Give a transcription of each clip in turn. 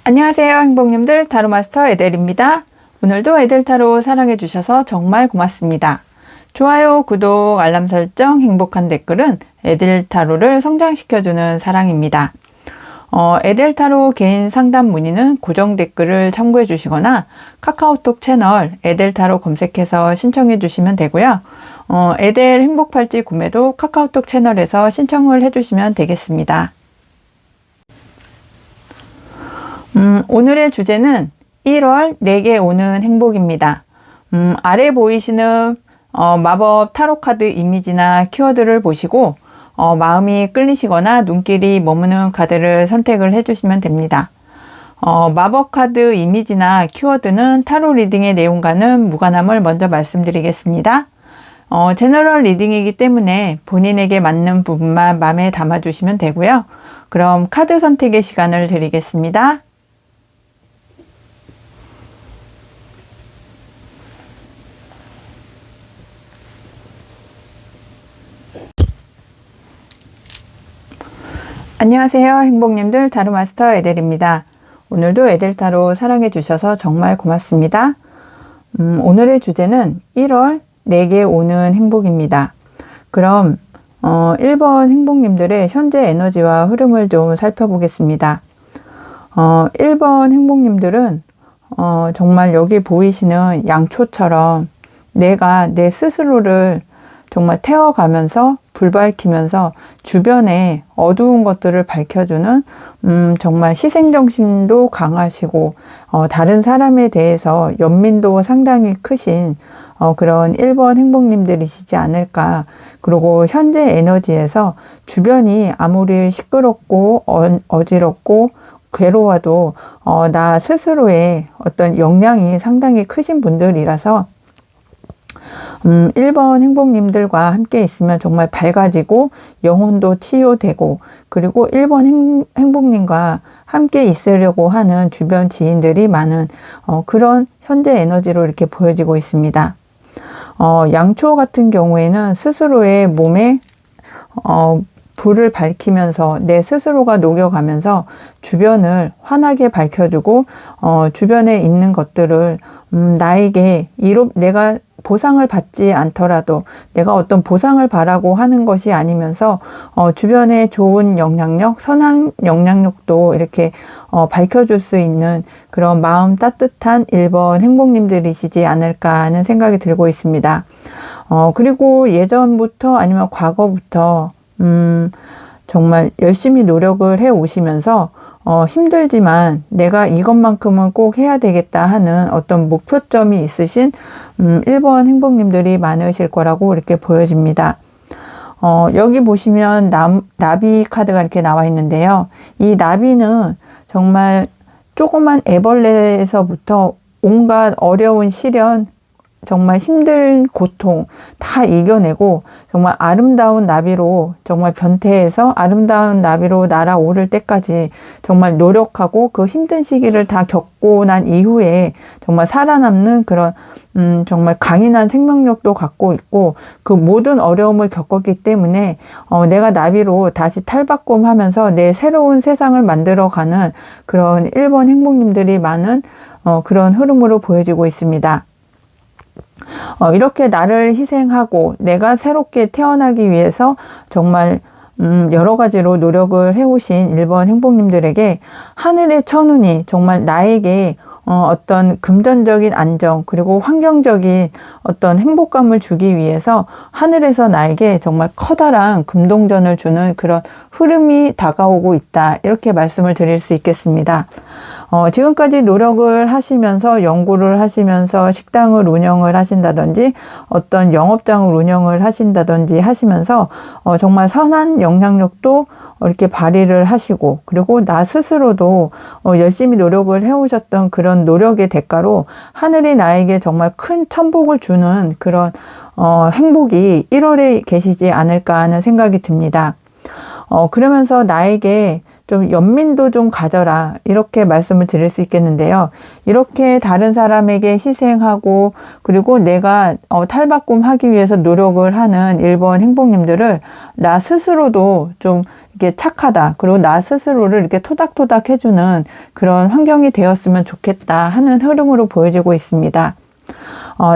안녕하세요, 행복님들. 타로마스터 에델입니다. 오늘도 에델타로 사랑해주셔서 정말 고맙습니다. 좋아요, 구독, 알람 설정, 행복한 댓글은 에델타로를 성장시켜주는 사랑입니다. 에델타로 개인 상담 문의는 고정 댓글을 참고해 주시거나 카카오톡 채널 에델타로 검색해서 신청해 주시면 되고요. 에델 행복팔찌 구매도 카카오톡 채널에서 신청을 해 주시면 되겠습니다. 오늘의 주제는 1월 내게 오는 행복입니다. 아래 보이시는 마법 타로 카드 이미지나 키워드를 보시고 마음이 끌리시거나 눈길이 머무는 카드를 선택을 해주시면 됩니다. 마법 카드 이미지나 키워드는 타로 리딩의 내용과는 무관함을 먼저 말씀드리겠습니다. 제너럴 리딩이기 때문에 본인에게 맞는 부분만 마음에 담아주시면 되고요. 그럼 카드 선택의 시간을 드리겠습니다. 안녕하세요, 행복님들. 타로마스터 에델입니다. 오늘도 에델타로 사랑해 주셔서 정말 고맙습니다. 오늘의 주제는 1월 내게 오는 행복입니다. 그럼 1번 행복님들의 현재 에너지와 흐름을 좀 살펴보겠습니다. 1번 행복님들은 정말 여기 보이시는 양초처럼 내가 내 스스로를 정말 태워가면서 불 밝히면서 주변에 어두운 것들을 밝혀주는 정말 희생정신도 강하시고 다른 사람에 대해서 연민도 상당히 크신 그런 1번 행복님들이시지 않을까. 그리고 현재 에너지에서 주변이 아무리 시끄럽고 어지럽고 괴로워도 나 스스로의 어떤 역량이 상당히 크신 분들이라서 1번 행복님들과 함께 있으면 정말 밝아지고 영혼도 치유되고, 그리고 1번 행복님과 함께 있으려고 하는 주변 지인들이 많은 그런 현재 에너지로 이렇게 보여지고 있습니다. 양초 같은 경우에는 스스로의 몸에 불을 밝히면서 내 스스로가 녹여가면서 주변을 환하게 밝혀주고 주변에 있는 것들을 나에게 내가 보상을 받지 않더라도 내가 어떤 보상을 바라고 하는 것이 아니면서 주변에 좋은 영향력, 선한 영향력도 이렇게 밝혀줄 수 있는 그런 마음 따뜻한 1번 행복님들이시지 않을까 하는 생각이 들고 있습니다. 그리고 예전부터 아니면 과거부터 정말 열심히 노력을 해 오시면서 힘들지만 내가 이것만큼은 꼭 해야 되겠다 하는 어떤 목표점이 있으신 1번 행복님들이 많으실 거라고 이렇게 보여집니다. 여기 보시면 나비 카드가 이렇게 나와 있는데요. 이 나비는 정말 조그만 애벌레에서부터 온갖 어려운 시련, 정말 힘든 고통 다 이겨내고 정말 아름다운 나비로 정말 변태해서 아름다운 나비로 날아오를 때까지 정말 노력하고 그 힘든 시기를 다 겪고 난 이후에 정말 살아남는 그런 정말 강인한 생명력도 갖고 있고, 그 모든 어려움을 겪었기 때문에 내가 나비로 다시 탈바꿈하면서 내 새로운 세상을 만들어가는 그런 1번 행복님들이 많은 그런 흐름으로 보여지고 있습니다. 이렇게 나를 희생하고 내가 새롭게 태어나기 위해서 정말 여러 가지로 노력을 해오신 1번 행복님들에게 하늘의 천운이 정말 나에게 어떤 금전적인 안정, 그리고 환경적인 어떤 행복감을 주기 위해서 하늘에서 나에게 정말 커다란 금동전을 주는 그런 흐름이 다가오고 있다, 이렇게 말씀을 드릴 수 있겠습니다. 지금까지 노력을 하시면서 연구를 하시면서 식당을 운영을 하신다든지 어떤 영업장을 운영을 하신다든지 하시면서 정말 선한 영향력도 이렇게 발휘를 하시고, 그리고 나 스스로도 열심히 노력을 해오셨던 그런 노력의 대가로 하늘이 나에게 정말 큰 천복을 주는 그런 행복이 1월에 계시지 않을까 하는 생각이 듭니다. 그러면서 나에게 좀 연민도 좀 가져라, 이렇게 말씀을 드릴 수 있겠는데요. 이렇게 다른 사람에게 희생하고 그리고 내가 탈바꿈하기 위해서 노력을 하는 1번 행복님들을 나 스스로도 좀 이게 착하다, 그리고 나 스스로를 이렇게 토닥토닥 해주는 그런 환경이 되었으면 좋겠다 하는 흐름으로 보여지고 있습니다.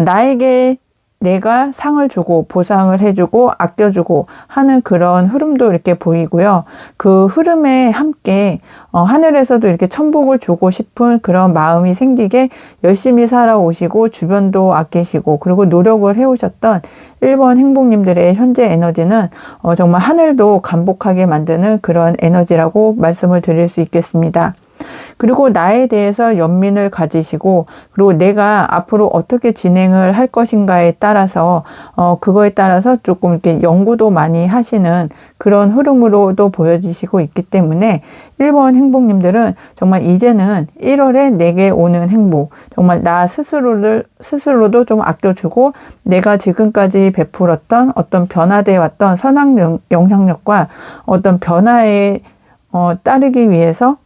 나에게 내가 상을 주고 보상을 해주고 아껴주고 하는 그런 흐름도 이렇게 보이고요. 그 흐름에 함께 하늘에서도 이렇게 천복을 주고 싶은 그런 마음이 생기게 열심히 살아오시고 주변도 아끼시고 그리고 노력을 해오셨던 1번 행복님들의 현재 에너지는 정말 하늘도 감복하게 만드는 그런 에너지라고 말씀을 드릴 수 있겠습니다. 그리고 나에 대해서 연민을 가지시고 그리고 내가 앞으로 어떻게 진행을 할 것인가에 따라서 그거에 따라서 조금 이렇게 연구도 많이 하시는 그런 흐름으로도 보여지시고 있기 때문에 1번 행복님들은 정말 이제는 1월에 내게 오는 행복, 정말 나 스스로도 좀 아껴주고 내가 지금까지 베풀었던 어떤 변화되어 왔던 선한 영향력과 어떤 변화에 따르기 위해서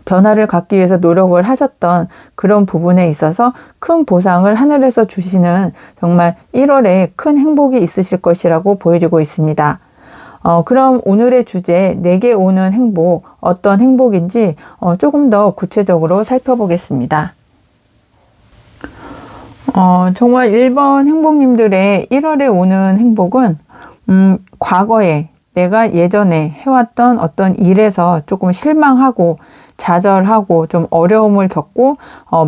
변화를 갖기 위해서 노력을 하셨던 그런 부분에 있어서 큰 보상을 하늘에서 주시는 정말 1월에 큰 행복이 있으실 것이라고 보여지고 있습니다. 그럼 오늘의 주제, 내게 오는 행복, 어떤 행복인지 조금 더 구체적으로 살펴보겠습니다. 정말 1번 행복님들의 1월에 오는 행복은 과거에 내가 예전에 해왔던 어떤 일에서 조금 실망하고 좌절하고 좀 어려움을 겪고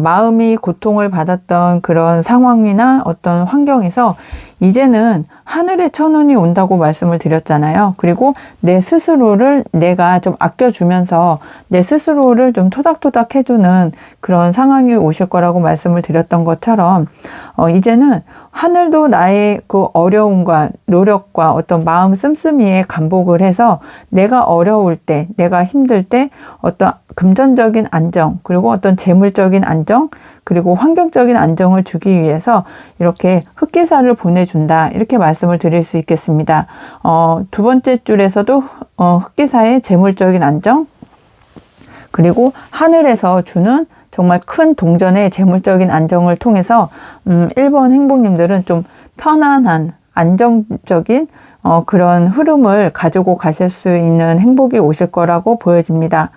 마음이 고통을 받았던 그런 상황이나 어떤 환경에서 이제는 하늘의 천운이 온다고 말씀을 드렸잖아요. 그리고 내 스스로를 내가 좀 아껴주면서 내 스스로를 좀 토닥토닥 해주는 그런 상황이 오실 거라고 말씀을 드렸던 것처럼 이제는 하늘도 나의 그 어려움과 노력과 어떤 마음 씀씀이에 감복을 해서 내가 어려울 때, 내가 힘들 때 어떤 금전적인 안정, 그리고 어떤 재물적인 안정, 그리고 환경적인 안정을 주기 위해서 이렇게 흑기사를 보내준다, 이렇게 말씀을 드릴 수 있겠습니다. 두 번째 줄에서도 흑기사의 재물적인 안정, 그리고 하늘에서 주는 정말 큰 동전의 재물적인 안정을 통해서 1번 행복님들은 좀 편안한 안정적인 그런 흐름을 가지고 가실 수 있는 행복이 오실 거라고 보여집니다.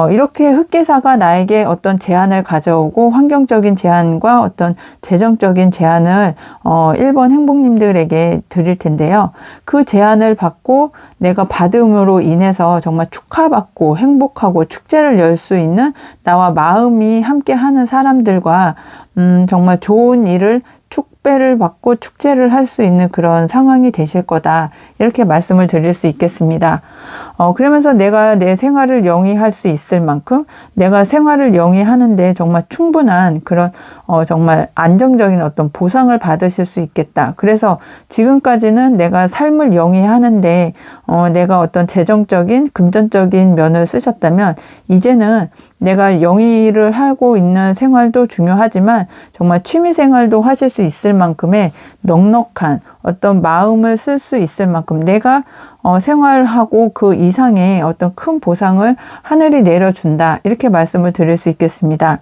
이렇게 흑기사가 나에게 어떤 제한을 가져오고 환경적인 제한과 어떤 재정적인 제한을 1번 행복님들에게 드릴 텐데요. 그 제한을 받고 내가 받음으로 인해서 정말 축하받고 행복하고 축제를 열 수 있는 나와 마음이 함께하는 사람들과 정말 좋은 일을 축배를 받고 축제를 할 수 있는 그런 상황이 되실 거다, 이렇게 말씀을 드릴 수 있겠습니다. 그러면서 내가 내 생활을 영위할 수 있을 만큼 내가 생활을 영위하는데 정말 충분한 그런 정말 안정적인 어떤 보상을 받으실 수 있겠다. 그래서 지금까지는 내가 삶을 영위하는데 내가 어떤 재정적인 금전적인 면을 쓰셨다면 이제는 내가 영위를 하고 있는 생활도 중요하지만 정말 취미 생활도 하실 수 있을 만큼의 넉넉한 어떤 마음을 쓸 수 있을 만큼 내가 생활하고 그 이상의 어떤 큰 보상을 하늘이 내려준다, 이렇게 말씀을 드릴 수 있겠습니다.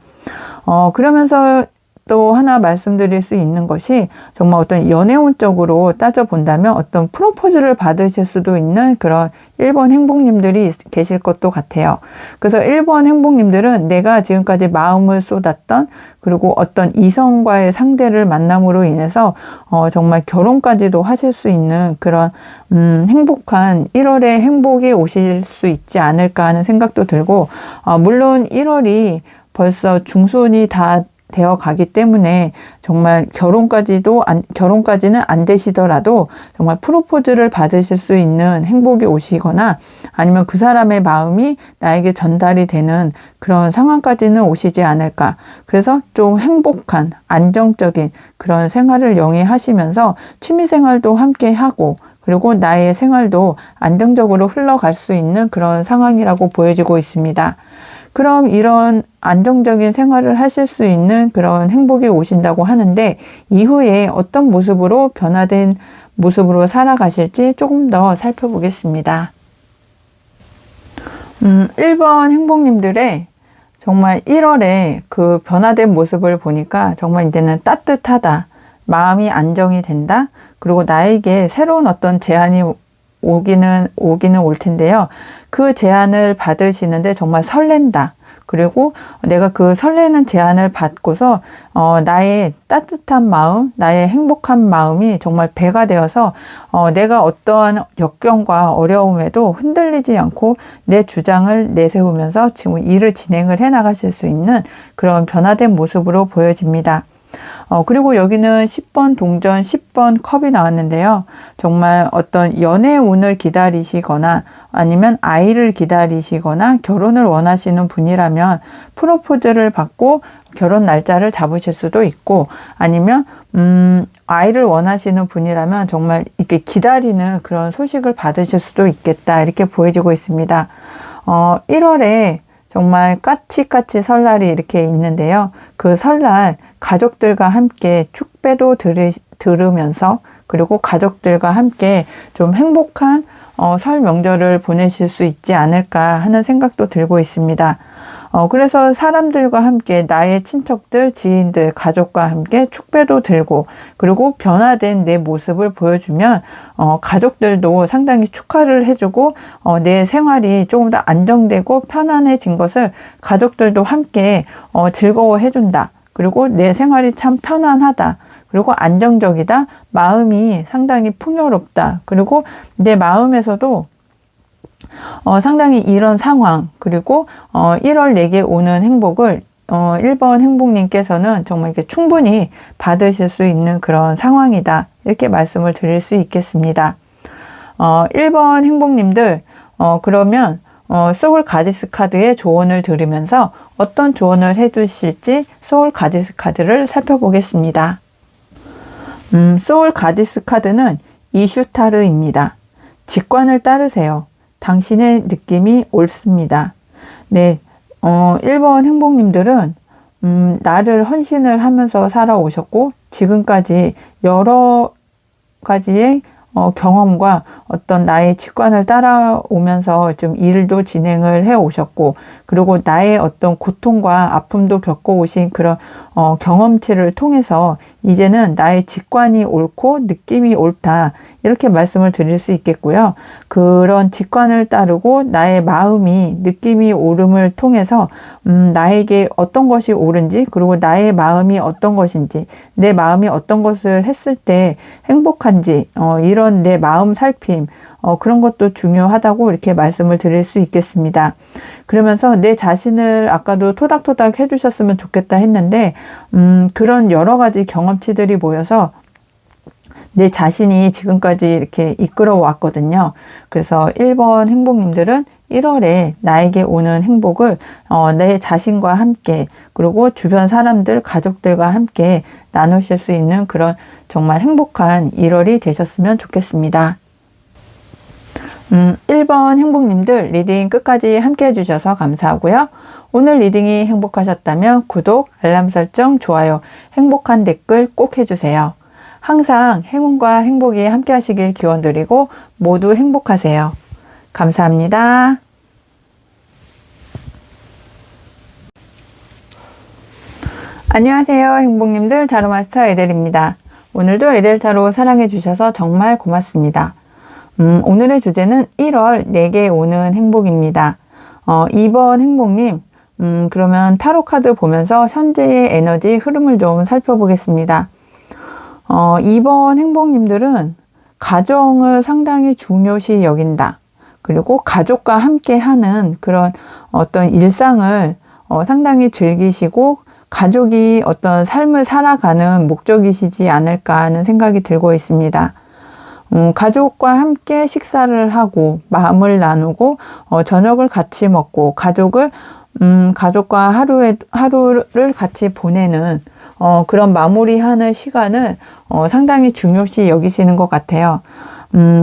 그러면서 또 하나 말씀드릴 수 있는 것이 정말 어떤 연애운적으로 따져본다면 어떤 프로포즈를 받으실 수도 있는 그런 1번 행복님들이 계실 것도 같아요. 그래서 1번 행복님들은 내가 지금까지 마음을 쏟았던 그리고 어떤 이성과의 상대를 만남으로 인해서 정말 결혼까지도 하실 수 있는 그런 행복한 1월의 행복이 오실 수 있지 않을까 하는 생각도 들고 물론 1월이 벌써 중순이 다 되어 가기 때문에 정말 결혼까지는 안 되시더라도 정말 프로포즈를 받으실 수 있는 행복이 오시거나 아니면 그 사람의 마음이 나에게 전달이 되는 그런 상황까지는 오시지 않을까. 그래서 좀 행복한 안정적인 그런 생활을 영위하시면서 취미생활도 함께 하고 그리고 나의 생활도 안정적으로 흘러갈 수 있는 그런 상황이라고 보여지고 있습니다. 그럼 이런 안정적인 생활을 하실 수 있는 그런 행복이 오신다고 하는데 이후에 어떤 모습으로 변화된 모습으로 살아가실지 조금 더 살펴보겠습니다. 1번 행복님들의 정말 1월에 그 변화된 모습을 보니까 정말 이제는 따뜻하다. 마음이 안정이 된다. 그리고 나에게 새로운 어떤 제안이 오기는 올 텐데요. 그 제안을 받으시는데 정말 설렌다. 그리고 내가 그 설레는 제안을 받고서 나의 따뜻한 마음, 나의 행복한 마음이 정말 배가 되어서 내가 어떠한 역경과 어려움에도 흔들리지 않고 내 주장을 내세우면서 지금 일을 진행을 해 나가실 수 있는 그런 변화된 모습으로 보여집니다. 그리고 여기는 10번 동전, 10번 컵이 나왔는데요. 정말 어떤 연애 운을 기다리시거나 아니면 아이를 기다리시거나 결혼을 원하시는 분이라면 프로포즈를 받고 결혼 날짜를 잡으실 수도 있고 아니면 아이를 원하시는 분이라면 정말 이렇게 기다리는 그런 소식을 받으실 수도 있겠다. 이렇게 보여지고 있습니다. 1월에 정말 까치까치 설날이 이렇게 있는데요. 그 설날 가족들과 함께 축배도 들으면서 그리고 가족들과 함께 좀 행복한 설 명절을 보내실 수 있지 않을까 하는 생각도 들고 있습니다. 그래서 사람들과 함께 나의 친척들, 지인들, 가족과 함께 축배도 들고 그리고 변화된 내 모습을 보여주면 가족들도 상당히 축하를 해주고 내 생활이 조금 더 안정되고 편안해진 것을 가족들도 함께 즐거워해준다. 그리고 내 생활이 참 편안하다. 그리고 안정적이다. 마음이 상당히 풍요롭다. 그리고 내 마음에서도 상당히 이런 상황 그리고 1월 내게 오는 행복을 1번 행복님께서는 정말 이렇게 충분히 받으실 수 있는 그런 상황이다. 이렇게 말씀을 드릴 수 있겠습니다. 1번 행복님들 그러면 소울 가디스 카드의 조언을 들으면서 어떤 조언을 해주실지 소울 가디스 카드를 살펴보겠습니다. 소울 가디스 카드는 이슈타르입니다. 직관을 따르세요. 당신의 느낌이 옳습니다. 네, 1번 행복님들은 나를 헌신을 하면서 살아오셨고 지금까지 여러 가지의 경험과 어떤 나의 직관을 따라오면서 좀 일도 진행을 해 오셨고 그리고 나의 어떤 고통과 아픔도 겪어오신 그런 경험치를 통해서 이제는 나의 직관이 옳고 느낌이 옳다 이렇게 말씀을 드릴 수 있겠고요. 그런 직관을 따르고 나의 마음이 느낌이 옳음을 통해서 나에게 어떤 것이 옳은지 그리고 나의 마음이 어떤 것인지 내 마음이 어떤 것을 했을 때 행복한지 이런 내 마음 살핌 그런 것도 중요하다고 이렇게 말씀을 드릴 수 있겠습니다. 그러면서 내 자신을 아까도 토닥토닥 해주셨으면 좋겠다 했는데 그런 여러 가지 경험치들이 모여서 내 자신이 지금까지 이렇게 이끌어 왔거든요. 그래서 1번 행복님들은 1월에 나에게 오는 행복을 내 자신과 함께 그리고 주변 사람들, 가족들과 함께 나누실 수 있는 그런 정말 행복한 1월이 되셨으면 좋겠습니다. 1번 행복님들 리딩 끝까지 함께 해주셔서 감사하고요. 오늘 리딩이 행복하셨다면 구독, 알람 설정, 좋아요, 행복한 댓글 꼭 해주세요. 항상 행운과 행복이 함께 하시길 기원드리고 모두 행복하세요. 감사합니다. 안녕하세요. 행복님들 타로마스터 에델입니다. 오늘도 에델타로 사랑해 주셔서 정말 고맙습니다. 오늘의 주제는 1월 내게 오는 행복입니다. 2번 행복님, 그러면 타로 카드 보면서 현재의 에너지 흐름을 좀 살펴보겠습니다. 2번 행복님들은 가정을 상당히 중요시 여긴다. 그리고 가족과 함께 하는 그런 어떤 일상을 상당히 즐기시고 가족이 어떤 삶을 살아가는 목적이시지 않을까 하는 생각이 들고 있습니다. 가족과 함께 식사를 하고 마음을 나누고 저녁을 같이 먹고 가족과 하루를 같이 보내는 그런 마무리하는 시간을 상당히 중요시 여기시는 것 같아요.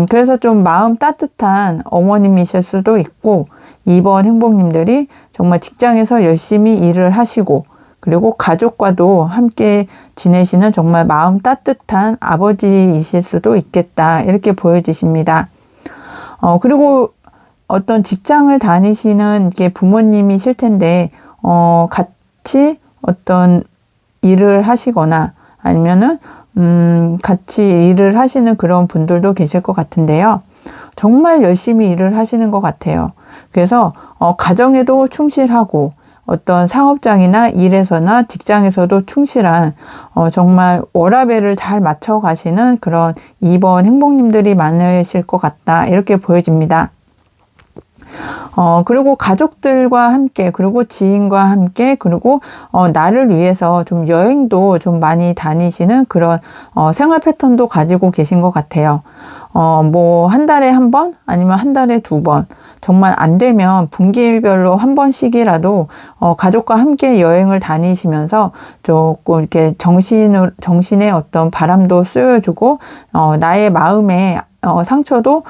그래서 좀 마음 따뜻한 어머님이실 수도 있고 2번 행복님들이 정말 직장에서 열심히 일을 하시고 그리고 가족과도 함께 지내시는 정말 마음 따뜻한 아버지이실 수도 있겠다. 이렇게 보여지십니다. 그리고 어떤 직장을 다니시는 게 부모님이실 텐데, 같이 어떤 일을 하시거나 아니면은, 같이 일을 하시는 그런 분들도 계실 것 같은데요. 정말 열심히 일을 하시는 것 같아요. 그래서, 가정에도 충실하고, 어떤 사업장이나 일에서나 직장에서도 충실한, 정말 워라밸을 잘 맞춰 가시는 그런 2번 행복님들이 많으실 것 같다. 이렇게 보여집니다. 그리고 가족들과 함께, 그리고 지인과 함께, 그리고, 나를 위해서 좀 여행도 좀 많이 다니시는 그런, 생활 패턴도 가지고 계신 것 같아요. 뭐, 한 달에 한 번, 아니면 한 달에 두 번, 정말 안 되면 분기별로 한 번씩이라도, 가족과 함께 여행을 다니시면서 조금 이렇게 정신의 어떤 바람도 쏘여주고, 나의 마음에 상처도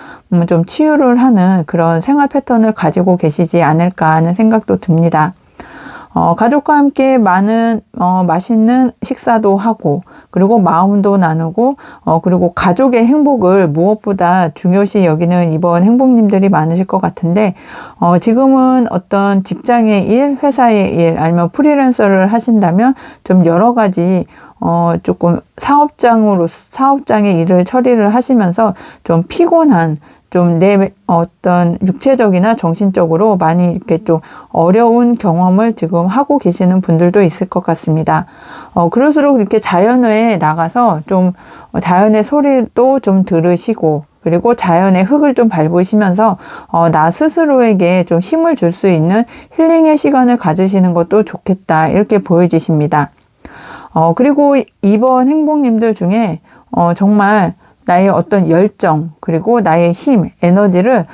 좀 치유를 하는 그런 생활 패턴을 가지고 계시지 않을까 하는 생각도 듭니다. 가족과 함께 많은 맛있는 식사도 하고, 그리고 마음도 나누고, 그리고 가족의 행복을 무엇보다 중요시 여기는 이번 행복님들이 많으실 것 같은데, 지금은 어떤 직장의 일, 회사의 일, 아니면 프리랜서를 하신다면 좀 여러 가지 조금 사업장의 일을 처리를 하시면서 좀 피곤한, 좀 내 어떤 육체적이나 정신적으로 많이 이렇게 좀 어려운 경험을 지금 하고 계시는 분들도 있을 것 같습니다. 그럴수록 이렇게 자연에 나가서 좀 자연의 소리도 좀 들으시고, 그리고 자연의 흙을 좀 밟으시면서 나 스스로에게 좀 힘을 줄 수 있는 힐링의 시간을 가지시는 것도 좋겠다. 이렇게 보여지십니다. 그리고 이번 행복님들 중에 정말 나의 어떤 열정, 그리고 나의 힘, 에너지를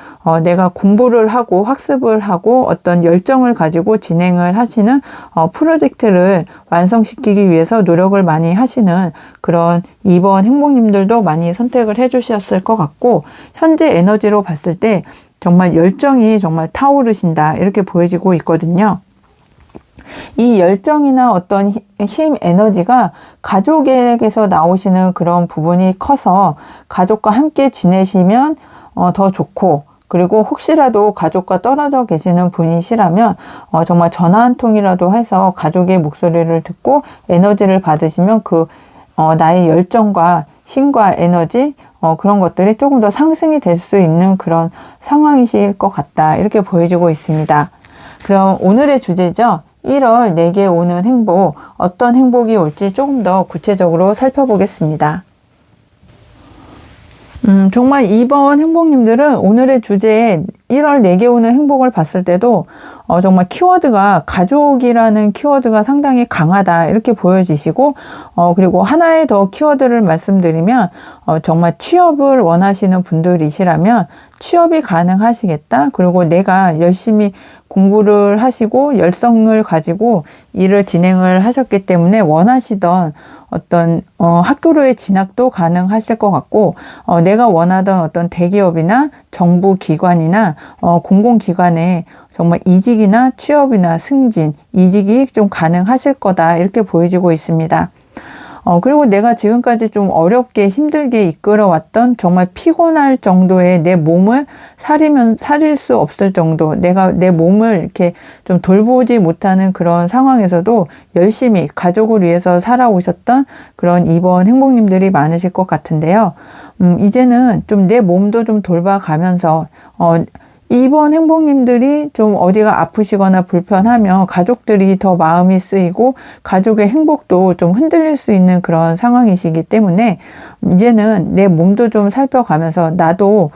내가 공부를 하고 학습을 하고 어떤 열정을 가지고 진행을 하시는 프로젝트를 완성시키기 위해서 노력을 많이 하시는 그런 2번 행복님들도 많이 선택을 해 주셨을 것 같고, 현재 에너지로 봤을 때 정말 열정이 정말 타오르신다. 이렇게 보여지고 있거든요. 이 열정이나 어떤 힘, 에너지가 가족에게서 나오시는 그런 부분이 커서 가족과 함께 지내시면 더 좋고, 그리고 혹시라도 가족과 떨어져 계시는 분이시라면 정말 전화 한 통이라도 해서 가족의 목소리를 듣고 에너지를 받으시면 그 나의 열정과 힘과 에너지 그런 것들이 조금 더 상승이 될 수 있는 그런 상황이실 것 같다. 이렇게 보여지고 있습니다. 그럼 오늘의 주제죠. 1월 내게 오는 행복, 어떤 행복이 올지 조금 더 구체적으로 살펴보겠습니다. 정말 이번 행복님들은 오늘의 주제에 1월 내게 오는 행복을 봤을 때도 정말 키워드가 가족이라는 키워드가 상당히 강하다 이렇게 보여지시고, 그리고 하나의 더 키워드를 말씀드리면 정말 취업을 원하시는 분들이시라면 취업이 가능하시겠다. 그리고 내가 열심히 공부를 하시고 열성을 가지고 일을 진행을 하셨기 때문에 원하시던 어떤 학교로의 진학도 가능하실 것 같고, 내가 원하던 어떤 대기업이나 정부 기관이나 공공기관에 정말 이직이나 취업이나 승진, 이직이 좀 가능하실 거다 이렇게 보여지고 있습니다. 그리고 내가 지금까지 좀 어렵게 힘들게 이끌어왔던 정말 피곤할 정도의 내 몸을 살릴 수 없을 정도, 내가 내 몸을 이렇게 좀 돌보지 못하는 그런 상황에서도 열심히 가족을 위해서 살아오셨던 그런 이번 행복님들이 많으실 것 같은데요. 이제는 좀 내 몸도 좀 돌봐가면서, 이번 행복님들이 좀 어디가 아프시거나 불편하면 가족들이 더 마음이 쓰이고 가족의 행복도 좀 흔들릴 수 있는 그런 상황이시기 때문에 이제는 내 몸도 좀 살펴가면서, 나도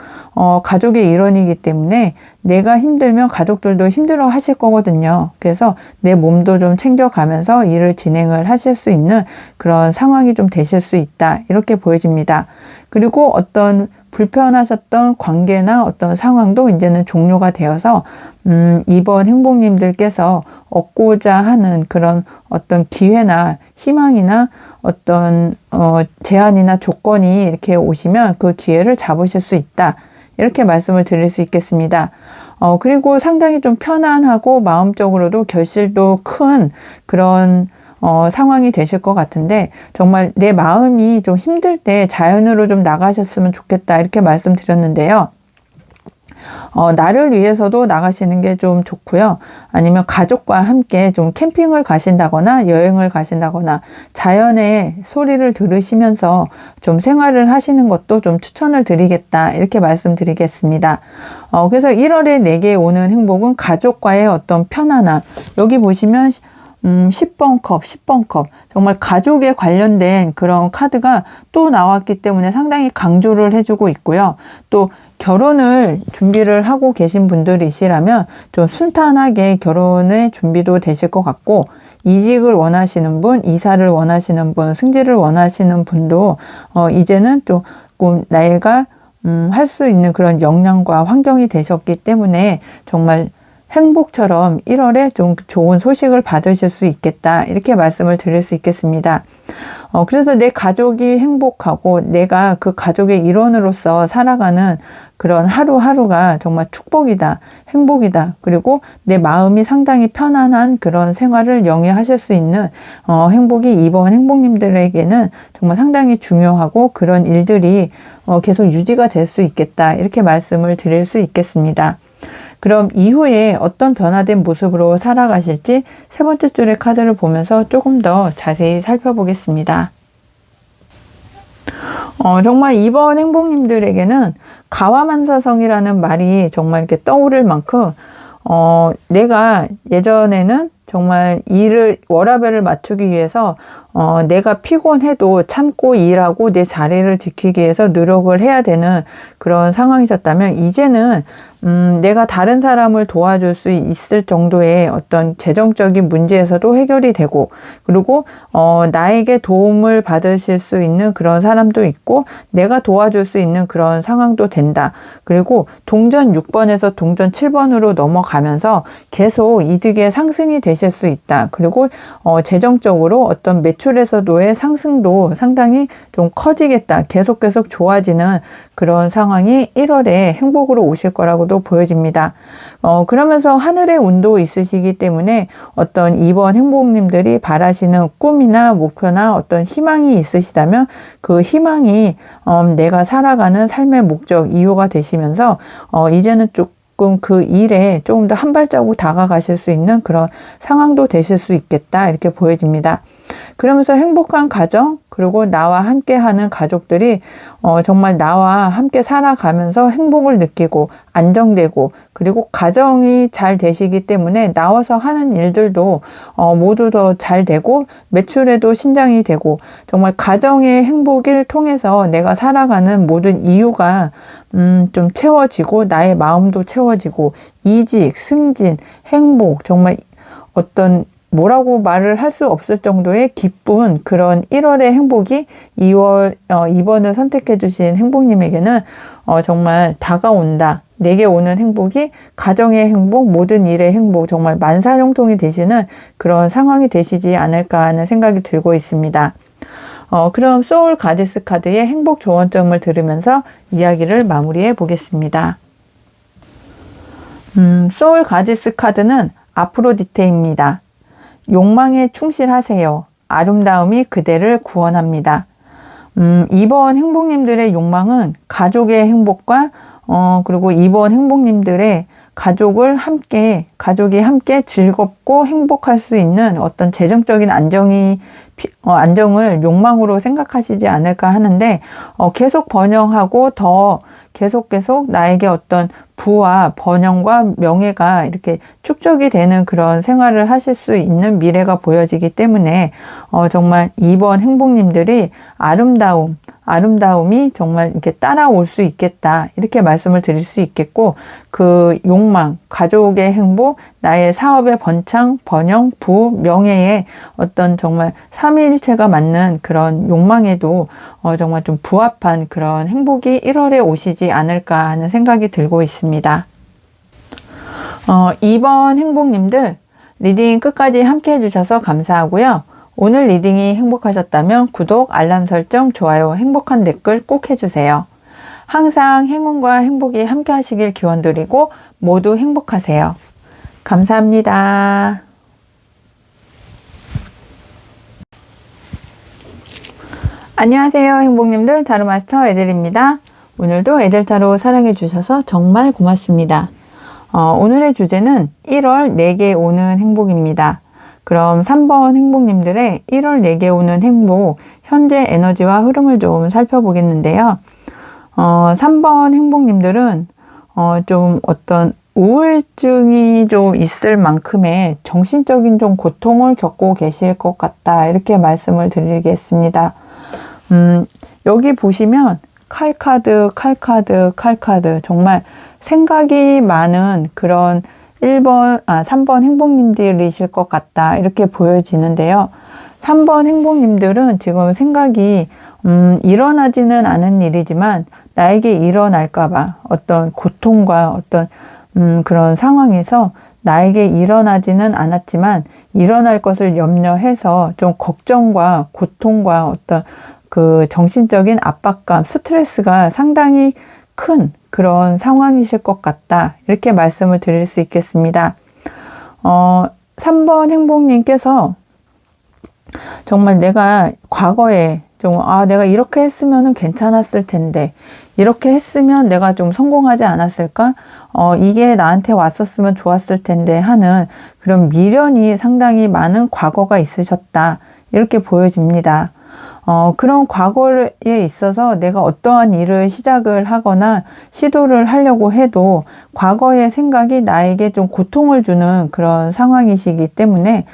가족의 일원이기 때문에 내가 힘들면 가족들도 힘들어 하실 거거든요. 그래서 내 몸도 좀 챙겨가면서 일을 진행을 하실 수 있는 그런 상황이 좀 되실 수 있다. 이렇게 보여집니다. 그리고 어떤 불편하셨던 관계나 어떤 상황도 이제는 종료가 되어서 이번 행복님들께서 얻고자 하는 그런 어떤 기회나 희망이나 어떤 제안이나 조건이 이렇게 오시면 그 기회를 잡으실 수 있다. 이렇게 말씀을 드릴 수 있겠습니다. 그리고 상당히 좀 편안하고 마음적으로도 결실도 큰 그런 상황이 되실 것 같은데, 정말 내 마음이 좀 힘들 때 자연으로 좀 나가셨으면 좋겠다 이렇게 말씀드렸는데요. 나를 위해서도 나가시는 게 좀 좋고요. 아니면 가족과 함께 좀 캠핑을 가신다거나 여행을 가신다거나 자연의 소리를 들으시면서 좀 생활을 하시는 것도 좀 추천을 드리겠다, 이렇게 말씀드리겠습니다. 그래서 1월에 내게 오는 행복은 가족과의 어떤 편안함. 여기 보시면 10번 컵, 10번 컵. 정말 가족에 관련된 그런 카드가 또 나왔기 때문에 상당히 강조를 해주고 있고요. 또 결혼을 준비를 하고 계신 분들이시라면 좀 순탄하게 결혼의 준비도 되실 것 같고, 이직을 원하시는 분, 이사를 원하시는 분, 승진을 원하시는 분도 이제는 조금 나이가 할 수 있는 그런 역량과 환경이 되셨기 때문에 정말 행복처럼 1월에 좀 좋은 소식을 받으실 수 있겠다, 이렇게 말씀을 드릴 수 있겠습니다. 그래서 내 가족이 행복하고 내가 그 가족의 일원으로서 살아가는 그런 하루하루가 정말 축복이다, 행복이다. 그리고 내 마음이 상당히 편안한 그런 생활을 영위하실 수 있는 행복이 이번 행복님들에게는 정말 상당히 중요하고, 그런 일들이 계속 유지가 될 수 있겠다, 이렇게 말씀을 드릴 수 있겠습니다. 그럼 이후에 어떤 변화된 모습으로 살아가실지 세 번째 줄의 카드를 보면서 조금 더 자세히 살펴보겠습니다. 정말 이번 행복님들에게는 가와만사성이라는 말이 정말 이렇게 떠오를 만큼 내가 예전에는 정말 워라밸을 맞추기 위해서 내가 피곤해도 참고 일하고 내 자리를 지키기 위해서 노력을 해야 되는 그런 상황이셨다면, 이제는 내가 다른 사람을 도와줄 수 있을 정도의 어떤 재정적인 문제에서도 해결이 되고, 그리고 나에게 도움을 받으실 수 있는 그런 사람도 있고, 내가 도와줄 수 있는 그런 상황도 된다. 그리고 동전 6번에서 동전 7번으로 넘어가면서 계속 이득의 상승이 되실 수 있다. 그리고 재정적으로 어떤 매출에서도의 상승도 상당히 좀 커지겠다. 계속 좋아지는 그런 상황이 1월에 행복으로 오실 거라고도 보여집니다. 그러면서 하늘의 운도 있으시기 때문에 어떤 이번 행복님들이 바라시는 꿈이나 목표나 어떤 희망이 있으시다면 그 희망이 내가 살아가는 삶의 목적, 이유가 되시면서 이제는 조금 그 일에 조금 더 한 발자국 다가가실 수 있는 그런 상황도 되실 수 있겠다, 이렇게 보여집니다. 그러면서 행복한 가정, 그리고 나와 함께하는 가족들이 정말 나와 함께 살아가면서 행복을 느끼고 안정되고, 그리고 가정이 잘 되시기 때문에 나와서 하는 일들도 모두 더 잘 되고 매출에도 신장이 되고, 정말 가정의 행복을 통해서 내가 살아가는 모든 이유가 좀 채워지고 나의 마음도 채워지고, 이직, 승진, 행복, 정말 어떤 뭐라고 말을 할 수 없을 정도의 기쁜 그런 1월의 행복이 2번을 선택해 주신 행복님에게는 정말 다가온다. 내게 오는 행복이 가정의 행복, 모든 일의 행복, 정말 만사형통이 되시는 그런 상황이 되시지 않을까 하는 생각이 들고 있습니다. 그럼 소울 가디스 카드의 행복 조언점을 들으면서 이야기를 마무리해 보겠습니다. 소울 가디스 카드는 아프로디테입니다. 욕망에 충실하세요. 아름다움이 그대를 구원합니다. 이번 행복님들의 욕망은 가족의 행복과 그리고 이번 행복님들의 가족이 함께 즐겁고 행복할 수 있는 어떤 재정적인 안정을 욕망으로 생각하시지 않을까 하는데, 계속 번영하고 더 계속 나에게 어떤 부와 번영과 명예가 이렇게 축적이 되는 그런 생활을 하실 수 있는 미래가 보여지기 때문에 정말 이번 행복님들이 아름다움이 정말 이렇게 따라올 수 있겠다, 이렇게 말씀을 드릴 수 있겠고, 그 욕망, 가족의 행복, 나의 사업의 번영, 부, 명예의 어떤 정말 삼위일체가 맞는 그런 욕망에도 정말 좀 부합한 그런 행복이 1월에 오시지 않을까 하는 생각이 들고 있습니다. 이번 행복님들 리딩 끝까지 함께 해주셔서 감사하고요. 오늘 리딩이 행복하셨다면 구독, 알람 설정, 좋아요, 행복한 댓글 꼭 해주세요. 항상 행운과 행복이 함께 하시길 기원드리고 모두 행복하세요. 감사합니다. 안녕하세요, 행복님들. 타로마스터 애들입니다. 오늘도 에델타로 사랑해 주셔서 정말 고맙습니다. 오늘의 주제는 1월 내게 오는 행복입니다. 그럼 3번 행복님들의 1월 내게 오는 행복, 현재 에너지와 흐름을 좀 살펴보겠는데요. 3번 행복님들은 좀 어떤 우울증이 좀 있을 만큼의 정신적인 좀 고통을 겪고 계실 것 같다, 이렇게 말씀을 드리겠습니다. 여기 보시면 칼카드, 정말 생각이 많은 그런 3번 행복님들이실 것 같다, 이렇게 보여지는데요. 3번 행복님들은 지금 생각이 일어나지는 않은 일이지만 나에게 일어날까봐 어떤 고통과 어떤 그런 상황에서 나에게 일어나지는 않았지만 일어날 것을 염려해서 좀 걱정과 고통과 어떤 그 정신적인 압박감, 스트레스가 상당히 큰 그런 상황이실 것 같다, 이렇게 말씀을 드릴 수 있겠습니다. 3번 행복님께서 정말 내가 과거에 좀 내가 이렇게 했으면 괜찮았을 텐데, 이렇게 했으면 내가 좀 성공하지 않았을까? 이게 나한테 왔었으면 좋았을 텐데 하는 그런 미련이 상당히 많은 과거가 있으셨다, 이렇게 보여집니다. 그런 과거에 있어서 내가 어떠한 일을 시작을 하거나 시도를 하려고 해도 과거의 생각이 나에게 좀 고통을 주는 그런 상황이시기 때문에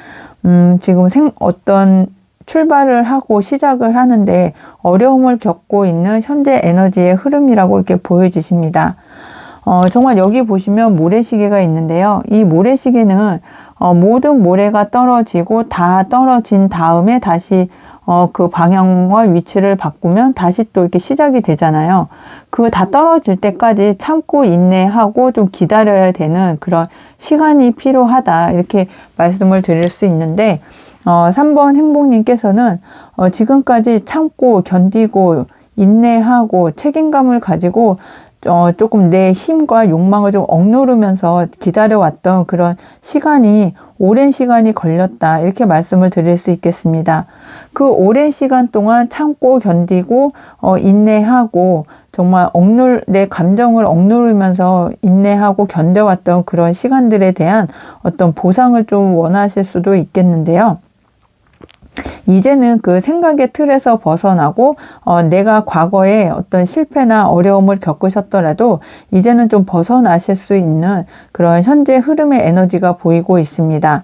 지금 어떤 출발을 하고 시작을 하는데 어려움을 겪고 있는 현재 에너지의 흐름이라고 이렇게 보여지십니다. 정말 여기 보시면 모래시계가 있는데요. 이 모래시계는 모든 모래가 떨어지고 다 떨어진 다음에 다시 그 방향과 위치를 바꾸면 다시 또 이렇게 시작이 되잖아요. 그거 다 떨어질 때까지 참고 인내하고 좀 기다려야 되는 그런 시간이 필요하다, 이렇게 말씀을 드릴 수 있는데, 3번 행복님께서는 지금까지 참고 견디고 인내하고 책임감을 가지고 조금 내 힘과 욕망을 좀 억누르면서 기다려왔던 그런 시간이 오랜 시간이 걸렸다, 이렇게 말씀을 드릴 수 있겠습니다. 그 오랜 시간 동안 참고 견디고 인내하고 정말 내 감정을 억누르면서 인내하고 견뎌왔던 그런 시간들에 대한 어떤 보상을 좀 원하실 수도 있겠는데요. 이제는 그 생각의 틀에서 벗어나고 내가 과거에 어떤 실패나 어려움을 겪으셨더라도 이제는 좀 벗어나실 수 있는 그런 현재 흐름의 에너지가 보이고 있습니다.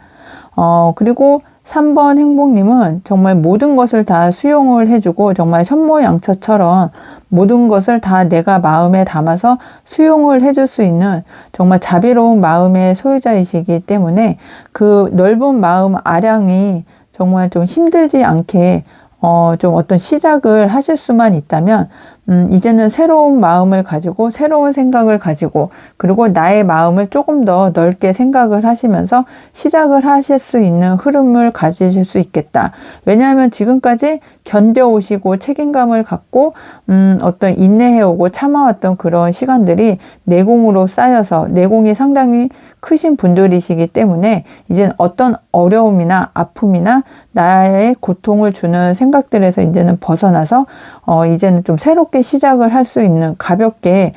그리고 3번 행복님은 정말 모든 것을 다 수용을 해주고 정말 현모양처처럼 모든 것을 다 내가 마음에 담아서 수용을 해줄 수 있는 정말 자비로운 마음의 소유자이시기 때문에 그 넓은 마음 아량이 정말 좀 힘들지 않게 좀 어떤 시작을 하실 수만 있다면 이제는 새로운 마음을 가지고 새로운 생각을 가지고 그리고 나의 마음을 조금 더 넓게 생각을 하시면서 시작을 하실 수 있는 흐름을 가지실 수 있겠다. 왜냐하면 지금까지 견뎌오시고 책임감을 갖고 어떤 인내해오고 참아왔던 그런 시간들이 내공으로 쌓여서 내공이 상당히 크신 분들이시기 때문에 이제는 어떤 어려움이나 아픔이나 나의 고통을 주는 생각들에서 이제는 벗어나서 이제는 좀 새롭게 시작을 할 수 있는 가볍게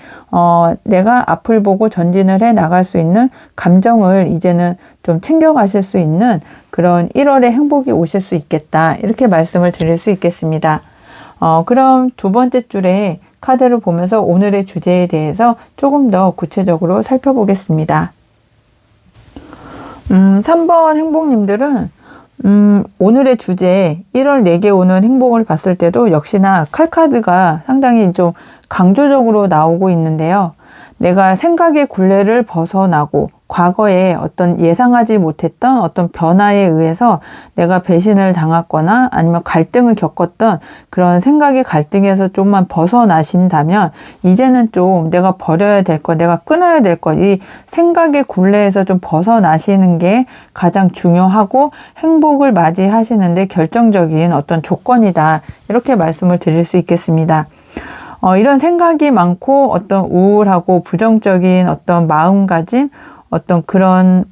내가 앞을 보고 전진을 해 나갈 수 있는 감정을 이제는 좀 챙겨가실 수 있는 그런 1월의 행복이 오실 수 있겠다, 이렇게 말씀을 드릴 수 있겠습니다. 그럼 두 번째 줄에 카드를 보면서 오늘의 주제에 대해서 조금 더 구체적으로 살펴보겠습니다. 3번 행복님들은 오늘의 주제 1월 내게 오는 행복을 봤을 때도 역시나 칼카드가 상당히 좀 강조적으로 나오고 있는데요. 내가 생각의 굴레를 벗어나고 과거에 어떤 예상하지 못했던 어떤 변화에 의해서 내가 배신을 당했거나 아니면 갈등을 겪었던 그런 생각의 갈등에서 좀만 벗어나신다면 이제는 좀 내가 버려야 될 것, 내가 끊어야 될 것, 이 생각의 굴레에서 좀 벗어나시는 게 가장 중요하고 행복을 맞이하시는데 결정적인 어떤 조건이다, 이렇게 말씀을 드릴 수 있겠습니다. 이런 생각이 많고 어떤 우울하고 부정적인 어떤 마음가짐, 어떤 그런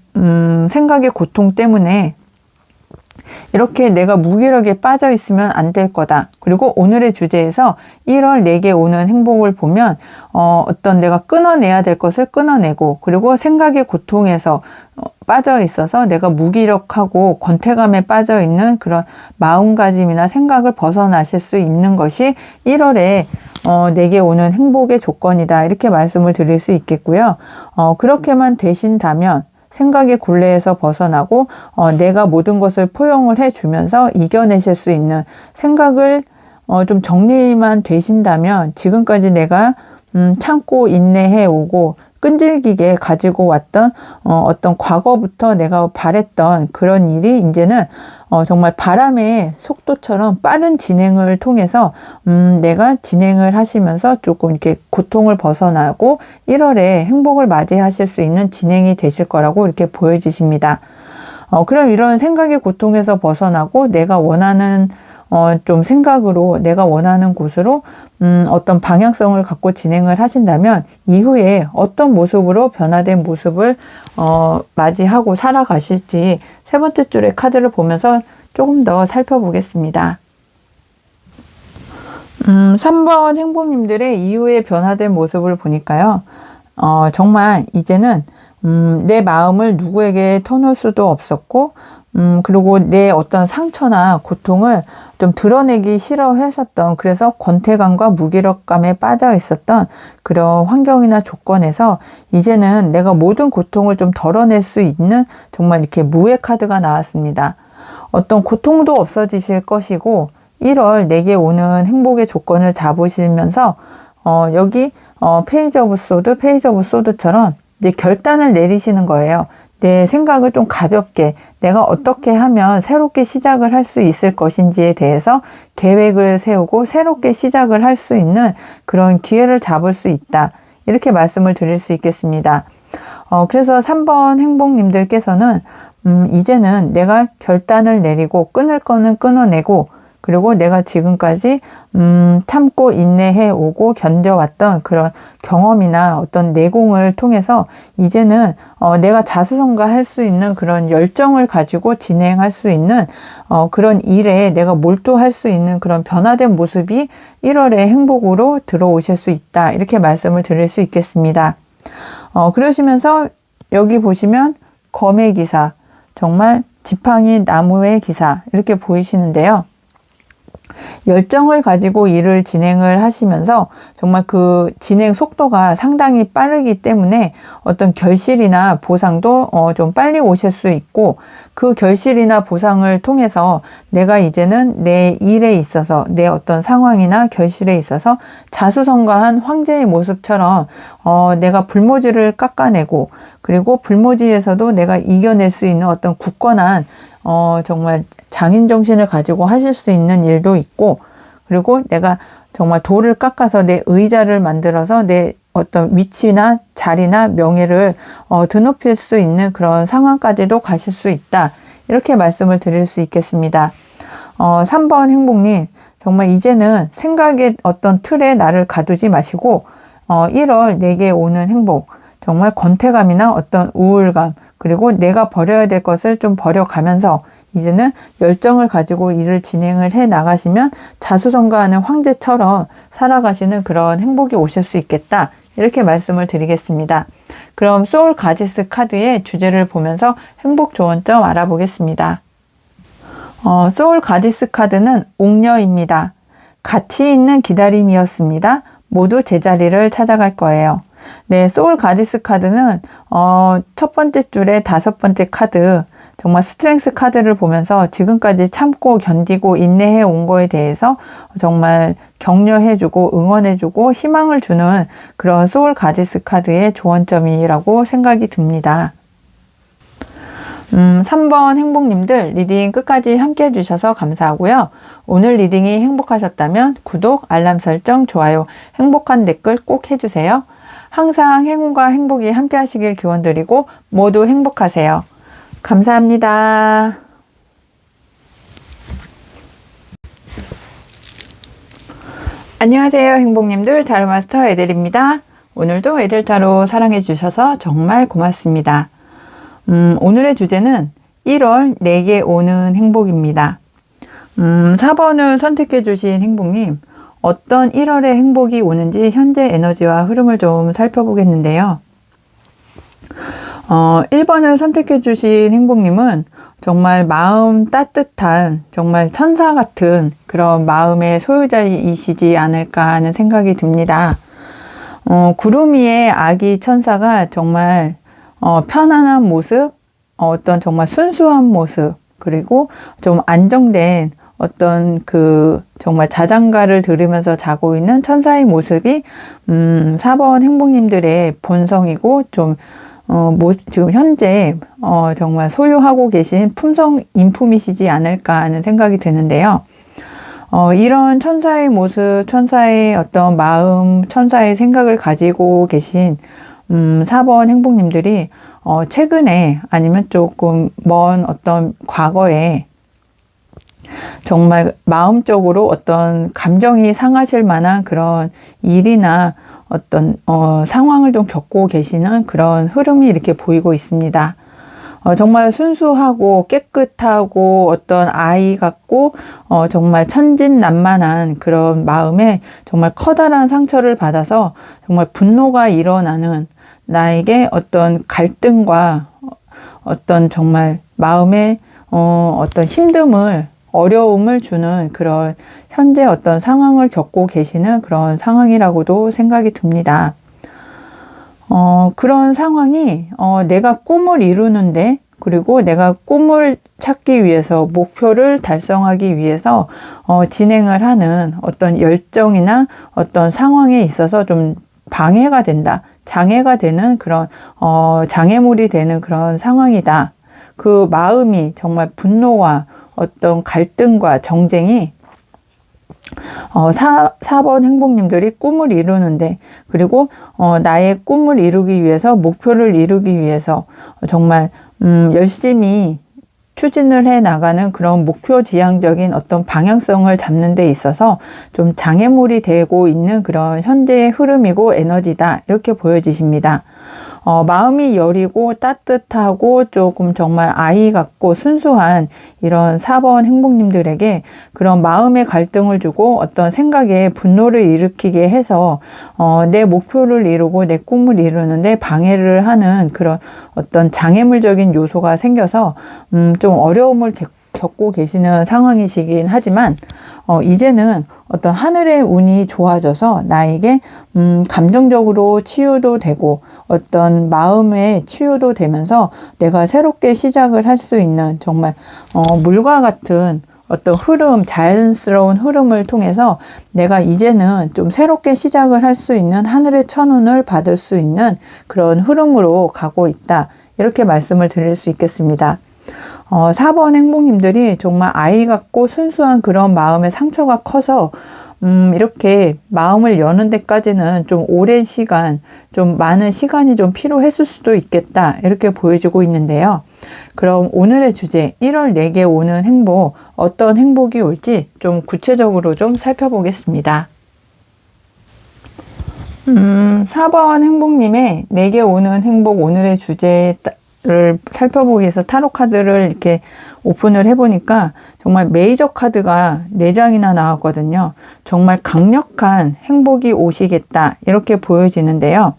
생각의 고통 때문에 이렇게 내가 무기력에 빠져 있으면 안 될 거다. 그리고 오늘의 주제에서 1월 내게 오는 행복을 보면 어떤 내가 끊어내야 될 것을 끊어내고, 그리고 생각의 고통에서 빠져 있어서 내가 무기력하고 권태감에 빠져 있는 그런 마음가짐이나 생각을 벗어나실 수 있는 것이 1월에 내게 오는 행복의 조건이다. 이렇게 말씀을 드릴 수 있겠고요. 그렇게만 되신다면 생각의 굴레에서 벗어나고 내가 모든 것을 포용을 해주면서 이겨내실 수 있는 생각을 좀 정리만 되신다면, 지금까지 내가 참고 인내해 오고 끈질기게 가지고 왔던 어떤 과거부터 내가 바랬던 그런 일이 이제는 정말 바람의 속도처럼 빠른 진행을 통해서 내가 진행을 하시면서 조금 이렇게 고통을 벗어나고 1월에 행복을 맞이하실 수 있는 진행이 되실 거라고 이렇게 보여지십니다. 그럼 이런 생각의 고통에서 벗어나고 내가 원하는 좀 생각으로 내가 원하는 곳으로 어떤 방향성을 갖고 진행을 하신다면 이후에 어떤 모습으로 변화된 모습을 맞이하고 살아가실지 세 번째 줄의 카드를 보면서 조금 더 살펴보겠습니다. 3번 행복님들의 이후에 변화된 모습을 보니까요. 정말 이제는 내 마음을 누구에게 터놓을 수도 없었고, 그리고 내 어떤 상처나 고통을 좀 드러내기 싫어하셨던, 그래서 권태감과 무기력감에 빠져 있었던 그런 환경이나 조건에서 이제는 내가 모든 고통을 좀 덜어낼 수 있는 정말 이렇게 무의 카드가 나왔습니다. 어떤 고통도 없어지실 것이고 1월 내게 오는 행복의 조건을 잡으시면서 여기 페이지 오브 소드, 페이지 오브 소드처럼 이제 결단을 내리시는 거예요. 내 생각을 좀 가볍게 내가 어떻게 하면 새롭게 시작을 할 수 있을 것인지에 대해서 계획을 세우고 새롭게 시작을 할 수 있는 그런 기회를 잡을 수 있다. 이렇게 말씀을 드릴 수 있겠습니다. 그래서 3번 행복님들께서는 이제는 내가 결단을 내리고 끊을 거는 끊어내고, 그리고 내가 지금까지 참고 인내해 오고 견뎌왔던 그런 경험이나 어떤 내공을 통해서 이제는 내가 자수성가할 수 있는 그런 열정을 가지고 진행할 수 있는 그런 일에 내가 몰두할 수 있는 그런 변화된 모습이 1월의 행복으로 들어오실 수 있다. 이렇게 말씀을 드릴 수 있겠습니다. 그러시면서 여기 보시면 검의 기사, 정말 지팡이 나무의 기사 이렇게 보이시는데요. 열정을 가지고 일을 진행을 하시면서 정말 그 진행 속도가 상당히 빠르기 때문에 어떤 결실이나 보상도 좀 빨리 오실 수 있고, 그 결실이나 보상을 통해서 내가 이제는 내 일에 있어서 내 어떤 상황이나 결실에 있어서 자수성가한 황제의 모습처럼 내가 불모지를 깎아내고, 그리고 불모지에서도 내가 이겨낼 수 있는 어떤 굳건한 정말 장인 정신을 가지고 하실 수 있는 일도 있고, 그리고 내가 정말 돌을 깎아서 내 의자를 만들어서 내 어떤 위치나 자리나 명예를 드높일 수 있는 그런 상황까지도 가실 수 있다. 이렇게 말씀을 드릴 수 있겠습니다. 3번 행복님, 정말 이제는 생각의 어떤 틀에 나를 가두지 마시고 1월 내게 오는 행복, 정말 권태감이나 어떤 우울감, 그리고 내가 버려야 될 것을 좀 버려가면서 이제는 열정을 가지고 일을 진행을 해 나가시면 자수성가하는 황제처럼 살아가시는 그런 행복이 오실 수 있겠다. 이렇게 말씀을 드리겠습니다. 그럼 소울 가지스 카드의 주제를 보면서 행복 조언점 알아보겠습니다. 소울 가지스 카드는 옥녀입니다. 가치 있는 기다림이었습니다. 모두 제자리를 찾아갈 거예요. 네, 소울 가지스 카드는 첫 번째 줄의 5번째 카드, 정말 스트렝스 카드를 보면서 지금까지 참고 견디고 인내해 온 거에 대해서 정말 격려해주고 응원해주고 희망을 주는 그런 소울 가지스 카드의 조언점이라고 생각이 듭니다. 3번 행복님들 리딩 끝까지 함께 해주셔서 감사하고요. 오늘 리딩이 행복하셨다면 구독, 알람 설정, 좋아요, 행복한 댓글 꼭 해주세요. 항상 행운과 행복이 함께 하시길 기원드리고 모두 행복하세요. 감사합니다. 안녕하세요 행복님들, 타로마스터 에델입니다. 오늘도 에델타로 사랑해 주셔서 정말 고맙습니다. 오늘의 주제는 1월 내게 오는 행복입니다. 4번을 선택해 주신 행복님, 어떤 1월의 행복이 오는지 현재 에너지와 흐름을 좀 살펴보겠는데요. 1번을 선택해 주신 행복님은 정말 마음 따뜻한, 정말 천사 같은 그런 마음의 소유자이시지 않을까 하는 생각이 듭니다. 구름 위의 아기 천사가 정말 편안한 모습, 어떤 정말 순수한 모습, 그리고 좀 안정된 어떤 정말 자장가를 들으면서 자고 있는 천사의 모습이 4번 행복님들의 본성이고 좀 지금 현재 정말 소유하고 계신 품성 인품이시지 않을까 하는 생각이 드는데요. 이런 천사의 모습, 천사의 어떤 마음, 천사의 생각을 가지고 계신 4번 행복님들이 최근에 아니면 조금 먼 어떤 과거에 정말 마음적으로 어떤 감정이 상하실 만한 그런 일이나 어떤 상황을 좀 겪고 계시는 그런 흐름이 이렇게 보이고 있습니다. 정말 순수하고 깨끗하고 어떤 아이 같고 정말 천진난만한 그런 마음에 정말 커다란 상처를 받아서 정말 분노가 일어나는, 나에게 어떤 갈등과 어떤 정말 마음에 어떤 어려움을 주는 그런 현재 어떤 상황을 겪고 계시는 그런 상황이라고도 생각이 듭니다. 그런 상황이 내가 꿈을 이루는데, 그리고 내가 꿈을 찾기 위해서, 목표를 달성하기 위해서 진행을 하는 어떤 열정이나 어떤 상황에 있어서 좀 방해가 된다, 장애가 되는 그런 장애물이 되는 그런 상황이다. 그 마음이 정말 분노와 어떤 갈등과 정쟁이 4번 행복님들이 꿈을 이루는데, 그리고 나의 꿈을 이루기 위해서, 목표를 이루기 위해서 정말 열심히 추진을 해 나가는 그런 목표 지향적인 어떤 방향성을 잡는 데 있어서 좀 장애물이 되고 있는 그런 현재의 흐름이고 에너지다, 이렇게 보여지십니다. 마음이 여리고 따뜻하고 조금 정말 아이 같고 순수한 이런 4번 행복님들에게 그런 마음의 갈등을 주고 어떤 생각에 분노를 일으키게 해서 내 목표를 이루고 내 꿈을 이루는데 방해를 하는 그런 어떤 장애물적인 요소가 생겨서 좀 어려움을 겪고 계시는 상황이시긴 하지만 이제는 어떤 하늘의 운이 좋아져서 나에게 감정적으로 치유도 되고 어떤 마음의 치유도 되면서 내가 새롭게 시작을 할 수 있는 정말 물과 같은 어떤 흐름, 자연스러운 흐름을 통해서 내가 이제는 좀 새롭게 시작을 할 수 있는 하늘의 천운을 받을 수 있는 그런 흐름으로 가고 있다, 이렇게 말씀을 드릴 수 있겠습니다. 4번 행복님들이 정말 아이 같고 순수한 그런 마음의 상처가 커서 이렇게 마음을 여는 데까지는 좀 오랜 시간, 좀 많은 시간이 좀 필요했을 수도 있겠다, 이렇게 보여지고 있는데요. 그럼 오늘의 주제, 1월 내게 오는 행복, 어떤 행복이 올지 좀 구체적으로 좀 살펴보겠습니다. 4번 행복님의 내게 오는 행복, 오늘의 주제를 살펴보기 위해서 타로 카드를 이렇게 오픈을 해보니까 정말 메이저 카드가 4장이나 나왔거든요. 정말 강력한 행복이 오시겠다, 이렇게 보여지는데요.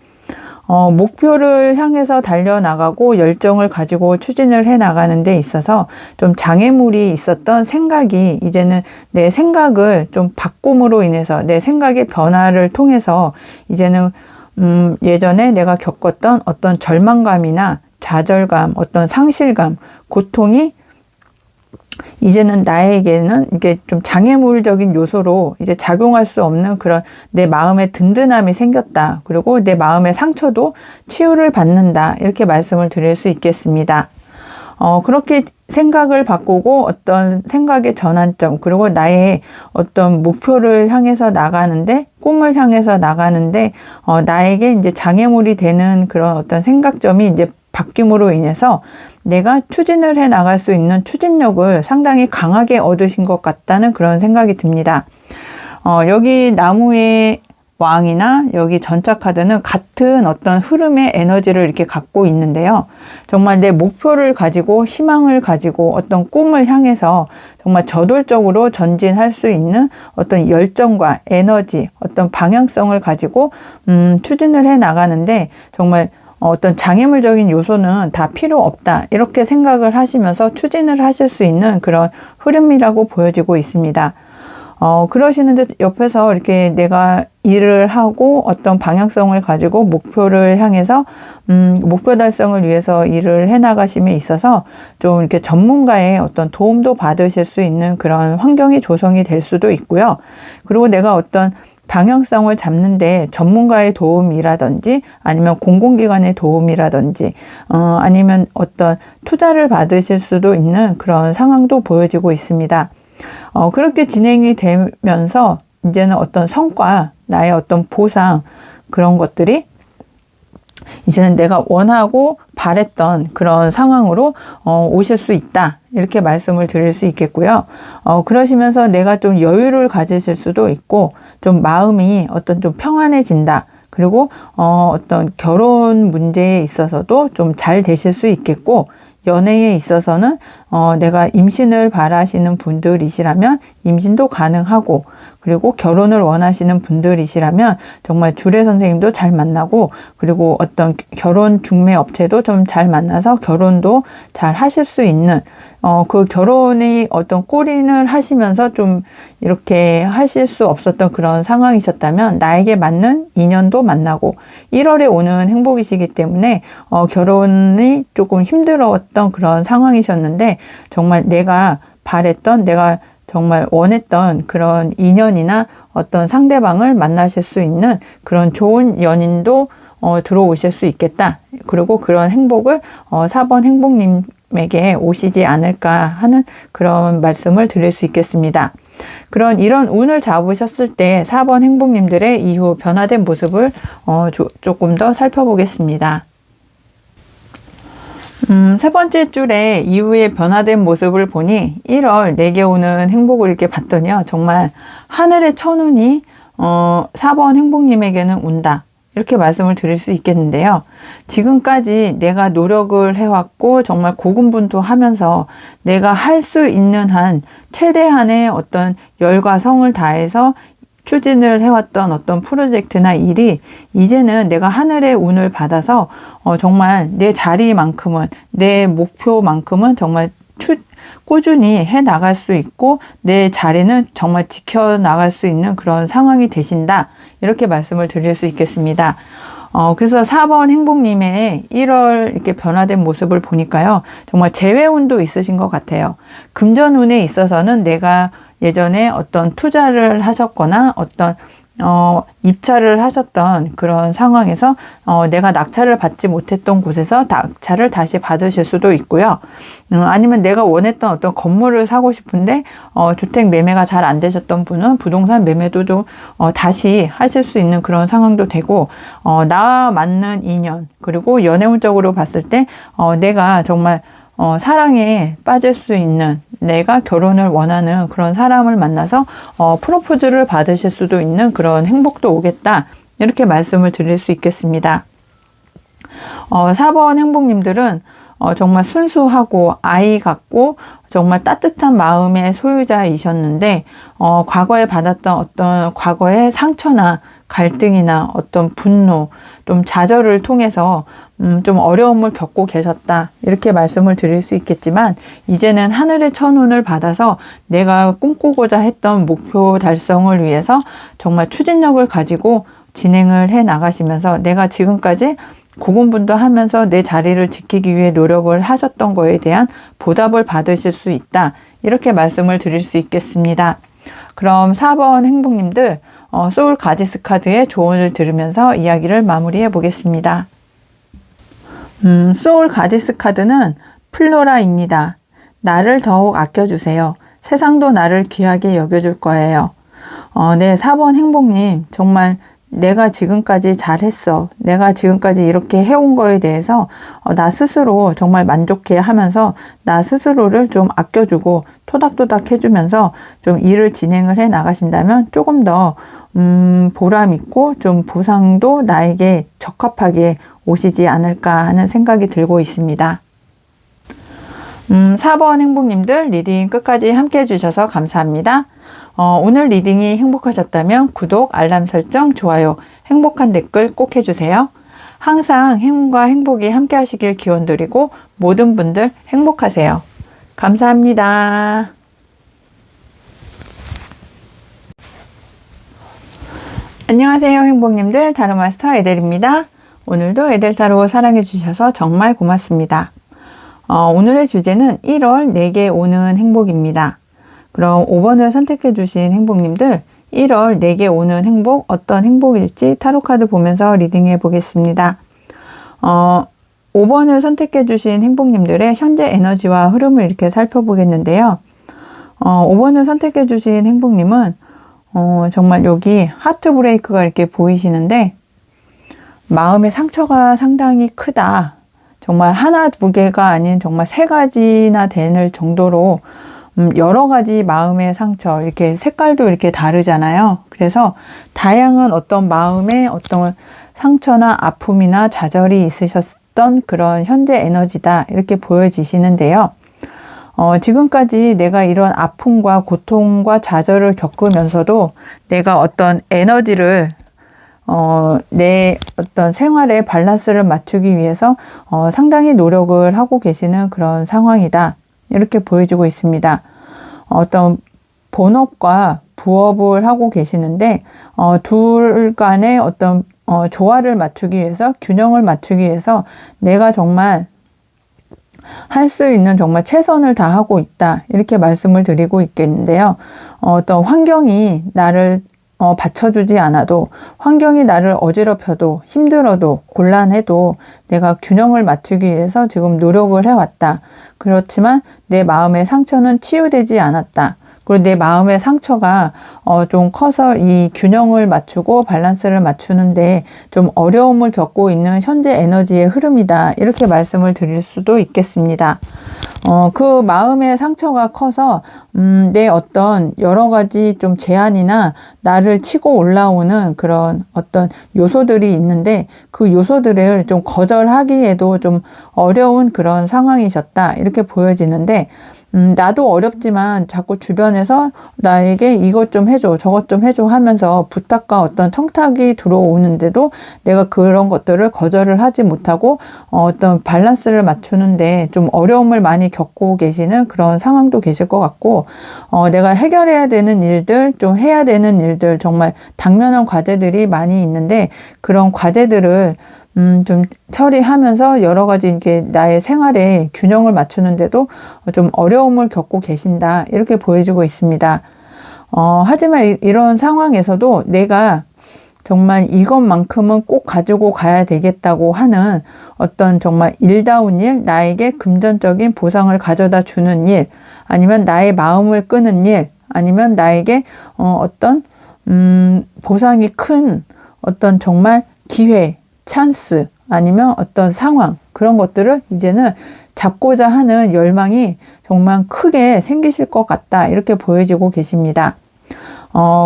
목표를 향해서 달려나가고 열정을 가지고 추진을 해 나가는 데 있어서 좀 장애물이 있었던 생각이 이제는 내 생각을 좀 바꿈으로 인해서 내 생각의 변화를 통해서 이제는 예전에 내가 겪었던 어떤 절망감이나 좌절감, 어떤 상실감, 고통이 이제는 나에게는 이게 좀 장애물적인 요소로 이제 작용할 수 없는 그런 내 마음의 든든함이 생겼다. 그리고 내 마음의 상처도 치유를 받는다, 이렇게 말씀을 드릴 수 있겠습니다. 그렇게 생각을 바꾸고 어떤 생각의 전환점, 그리고 나의 어떤 목표를 향해서 나가는데, 꿈을 향해서 나가는데 나에게 이제 장애물이 되는 그런 어떤 생각점이 이제 바뀜으로 인해서 내가 추진을 해 나갈 수 있는 추진력을 상당히 강하게 얻으신 것 같다는 그런 생각이 듭니다. 여기 나무에 왕이나 여기 전차 카드는 같은 어떤 흐름의 에너지를 이렇게 갖고 있는데요. 정말 내 목표를 가지고 희망을 가지고 어떤 꿈을 향해서 정말 저돌적으로 전진할 수 있는 어떤 열정과 에너지, 어떤 방향성을 가지고 추진을 해 나가는데 정말 어떤 장애물적인 요소는 다 필요 없다. 이렇게 생각을 하시면서 추진을 하실 수 있는 그런 흐름이라고 보여지고 있습니다. 그러시는데 옆에서 이렇게 내가 일을 하고 어떤 방향성을 가지고 목표를 향해서, 목표 달성을 위해서 일을 해 나가심에 있어서 좀 이렇게 전문가의 어떤 도움도 받으실 수 있는 그런 환경이 조성이 될 수도 있고요. 그리고 내가 어떤 방향성을 잡는데 전문가의 도움이라든지 아니면 공공기관의 도움이라든지 아니면 어떤 투자를 받으실 수도 있는 그런 상황도 보여지고 있습니다. 그렇게 진행이 되면서 이제는 어떤 성과, 나의 어떤 보상, 그런 것들이 이제는 내가 원하고 바랬던 그런 상황으로 오실 수 있다. 이렇게 말씀을 드릴 수 있겠고요. 그러시면서 내가 좀 여유를 가지실 수도 있고, 좀 마음이 어떤 좀 평안해진다. 그리고 어떤 결혼 문제에 있어서도 좀 잘 되실 수 있겠고, 연애에 있어서는 내가 임신을 바라시는 분들이시라면 임신도 가능하고, 그리고 결혼을 원하시는 분들이시라면 정말 주례 선생님도 잘 만나고, 그리고 어떤 결혼 중매 업체도 좀 잘 만나서 결혼도 잘 하실 수 있는, 그 결혼이 어떤 꼬린을 하시면서 좀 이렇게 하실 수 없었던 그런 상황이셨다면 나에게 맞는 인연도 만나고, 1월에 오는 행복이시기 때문에 결혼이 조금 힘들었던 그런 상황이셨는데 정말 내가 바랬던, 내가 정말 원했던 그런 인연이나 어떤 상대방을 만나실 수 있는 그런 좋은 연인도 들어오실 수 있겠다. 그리고 그런 행복을 4번 행복님에게 오시지 않을까 하는 그런 말씀을 드릴 수 있겠습니다. 이런 운을 잡으셨을 때 4번 행복님들의 이후 변화된 모습을 조금 더 살펴보겠습니다. 세 번째 줄에 이후에 변화된 모습을 보니 1월 내게 오는 행복을 이렇게 봤더니요. 정말 하늘의 천운이 4번 행복님에게는 온다. 이렇게 말씀을 드릴 수 있겠는데요. 지금까지 내가 노력을 해왔고 정말 고군분투하면서 내가 할 수 있는 한 최대한의 어떤 열과 성을 다해서 추진을 해왔던 어떤 프로젝트나 일이 이제는 내가 하늘의 운을 받아서 정말 내 자리만큼은, 내 목표만큼은 정말 꾸준히 해 나갈 수 있고 내 자리는 정말 지켜나갈 수 있는 그런 상황이 되신다. 이렇게 말씀을 드릴 수 있겠습니다. 그래서 4번 행복님의 1월 이렇게 변화된 모습을 보니까요. 정말 재회운도 있으신 것 같아요. 금전운에 있어서는 내가 예전에 어떤 투자를 하셨거나 어떤 입찰을 하셨던 그런 상황에서 내가 낙찰을 받지 못했던 곳에서 낙찰을 다시 받으실 수도 있고요. 아니면 내가 원했던 어떤 건물을 사고 싶은데 주택 매매가 잘 안 되셨던 분은 부동산 매매도 좀 다시 하실 수 있는 그런 상황도 되고, 나와 맞는 인연, 그리고 연애운적으로 봤을 때 내가 정말 사랑에 빠질 수 있는, 내가 결혼을 원하는 그런 사람을 만나서 프로포즈를 받으실 수도 있는 그런 행복도 오겠다. 이렇게 말씀을 드릴 수 있겠습니다. 4번 행복님들은 정말 순수하고 아이 같고 정말 따뜻한 마음의 소유자이셨는데 과거에 받았던 어떤 과거의 상처나 갈등이나 어떤 분노, 좀 좌절을 통해서 좀 어려움을 겪고 계셨다. 이렇게 말씀을 드릴 수 있겠지만 이제는 하늘의 천운을 받아서 내가 꿈꾸고자 했던 목표 달성을 위해서 정말 추진력을 가지고 진행을 해 나가시면서 내가 지금까지 고군분투하면서 내 자리를 지키기 위해 노력을 하셨던 거에 대한 보답을 받으실 수 있다. 이렇게 말씀을 드릴 수 있겠습니다. 그럼 4번 행복님들 소울 가디스 카드의 조언을 들으면서 이야기를 마무리해 보겠습니다. 소울 가디스 카드는 플로라입니다. 나를 더욱 아껴주세요. 세상도 나를 귀하게 여겨줄 거예요. 네, 4번 행복님 정말 내가 지금까지 잘했어. 내가 지금까지 이렇게 해온 거에 대해서 나 스스로 정말 만족해 하면서 나 스스로를 좀 아껴주고 토닥토닥 해주면서 좀 일을 진행을 해 나가신다면 조금 더 보람 있고 좀 보상도 나에게 적합하게 오시지 않을까 하는 생각이 들고 있습니다. 4번 행복님들 리딩 끝까지 함께 해주셔서 감사합니다. 오늘 리딩이 행복하셨다면 구독, 알람 설정, 좋아요, 행복한 댓글 꼭 해주세요. 항상 행운과 행복이 함께 하시길 기원드리고 모든 분들 행복하세요. 감사합니다. 안녕하세요 행복님들, 타로마스터 에델입니다. 오늘도 에델타로 사랑해 주셔서 정말 고맙습니다. 오늘의 주제는 1월 내게 오는 행복입니다. 그럼 5번을 선택해 주신 행복님들, 1월 내게 오는 행복 어떤 행복일지 타로카드 보면서 리딩해 보겠습니다. 5번을 선택해 주신 행복님들의 현재 에너지와 흐름을 이렇게 살펴보겠는데요. 5번을 선택해 주신 행복님은 정말 여기 하트 브레이크가 이렇게 보이시는데 마음의 상처가 상당히 크다. 정말 하나 두 개가 아닌 정말 3가지나 되는 정도로 여러 가지 마음의 상처, 이렇게 색깔도 이렇게 다르잖아요. 그래서 다양한 어떤 마음의 어떤 상처나 아픔이나 좌절이 있으셨던 그런 현재 에너지다, 이렇게 보여지시는데요. 지금까지 내가 이런 아픔과 고통과 좌절을 겪으면서도 내가 어떤 에너지를 내 어떤 생활의 밸런스를 맞추기 위해서 상당히 노력을 하고 계시는 그런 상황이다, 이렇게 보여지고 있습니다. 어떤 본업과 부업을 하고 계시는데 둘 간의 어떤 조화를 맞추기 위해서, 균형을 맞추기 위해서 내가 정말 할 수 있는 정말 최선을 다하고 있다, 이렇게 말씀을 드리고 있겠는데요. 어떤 환경이 나를 받쳐주지 않아도, 환경이 나를 어지럽혀도, 힘들어도, 곤란해도 내가 균형을 맞추기 위해서 지금 노력을 해왔다. 그렇지만 내 마음의 상처는 치유되지 않았다. 그리고 내 마음의 상처가 좀 커서 이 균형을 맞추고 밸런스를 맞추는데 좀 어려움을 겪고 있는 현재 에너지의 흐름이다, 이렇게 말씀을 드릴 수도 있겠습니다. 그 마음의 상처가 커서 내 어떤 여러 가지 좀 제한이나 나를 치고 올라오는 그런 어떤 요소들이 있는데 그 요소들을 좀 거절하기에도 좀 어려운 그런 상황이셨다, 이렇게 보여지는데 나도 어렵지만 자꾸 주변에서 나에게 이것 좀 해줘, 저것 좀 해줘 하면서 부탁과 어떤 청탁이 들어오는데도 내가 그런 것들을 거절을 하지 못하고 어떤 밸런스를 맞추는데 좀 어려움을 많이 겪고 계시는 그런 상황도 계실 것 같고, 내가 해결해야 되는 일들, 좀 해야 되는 일들, 정말 당면한 과제들이 많이 있는데 그런 과제들을 좀 처리하면서 여러 가지 이렇게 나의 생활에 균형을 맞추는데도 좀 어려움을 겪고 계신다, 이렇게 보여지고 있습니다. 하지만 이런 상황에서도 내가 정말 이것만큼은 꼭 가지고 가야 되겠다고 하는 어떤 정말 일다운 일, 나에게 금전적인 보상을 가져다 주는 일, 아니면 나의 마음을 끄는 일, 아니면 나에게 어떤 보상이 큰 어떤 정말 기회, 찬스, 아니면 어떤 상황, 그런 것들을 이제는 잡고자 하는 열망이 정말 크게 생기실 것 같다, 이렇게 보여지고 계십니다.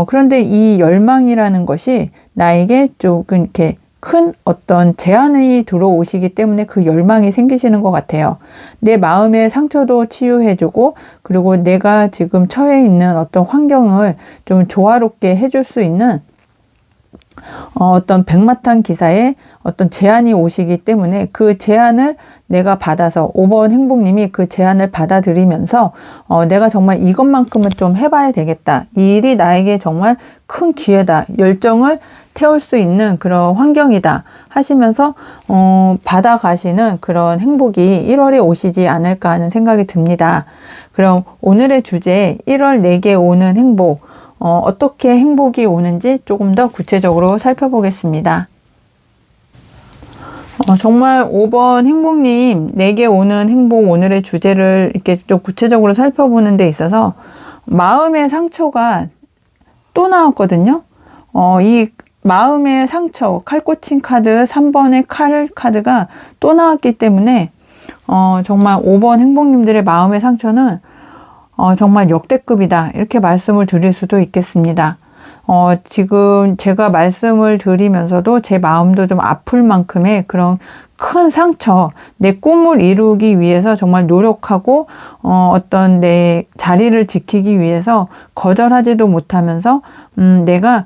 그런데 이 열망이라는 것이 나에게 조금 이렇게 큰 어떤 제한이 들어오시기 때문에 그 열망이 생기시는 것 같아요. 내 마음의 상처도 치유해주고, 그리고 내가 지금 처해 있는 어떤 환경을 좀 조화롭게 해줄 수 있는 어떤 백마탄 기사에 어떤 제안이 오시기 때문에 그 제안을 내가 받아서 5번 행복님이 그 제안을 받아들이면서 내가 정말 이것만큼은 좀 해봐야 되겠다, 이 일이 나에게 정말 큰 기회다, 열정을 태울 수 있는 그런 환경이다 하시면서 받아가시는 그런 행복이 1월에 오시지 않을까 하는 생각이 듭니다. 그럼 오늘의 주제 1월 내게 오는 행복, 어떻게 행복이 오는지 조금 더 구체적으로 살펴보겠습니다. 정말 5번 행복님, 내게 오는 행복, 오늘의 주제를 이렇게 좀 구체적으로 살펴보는 데 있어서 마음의 상처가 또 나왔거든요. 이 마음의 상처, 칼 꽂힌 카드, 3번의 칼 카드가 또 나왔기 때문에 정말 5번 행복님들의 마음의 상처는 정말 역대급이다, 이렇게 말씀을 드릴 수도 있겠습니다. 지금 제가 말씀을 드리면서도 제 마음도 좀 아플 만큼의 그런 큰 상처, 내 꿈을 이루기 위해서 정말 노력하고 어떤 내 자리를 지키기 위해서 거절하지도 못하면서 내가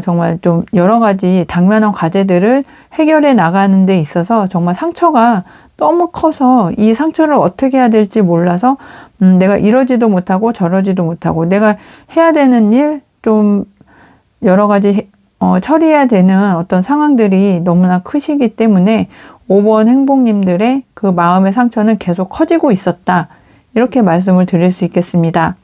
정말 좀 여러 가지 당면한 과제들을 해결해 나가는 데 있어서 정말 상처가 너무 커서 이 상처를 어떻게 해야 될지 몰라서 내가 이러지도 못하고 저러지도 못하고 내가 해야 되는 일 좀 여러 가지 처리해야 되는 어떤 상황들이 너무나 크시기 때문에 5번 행복님들의 그 마음의 상처는 계속 커지고 있었다. 이렇게 말씀을 드릴 수 있겠습니다.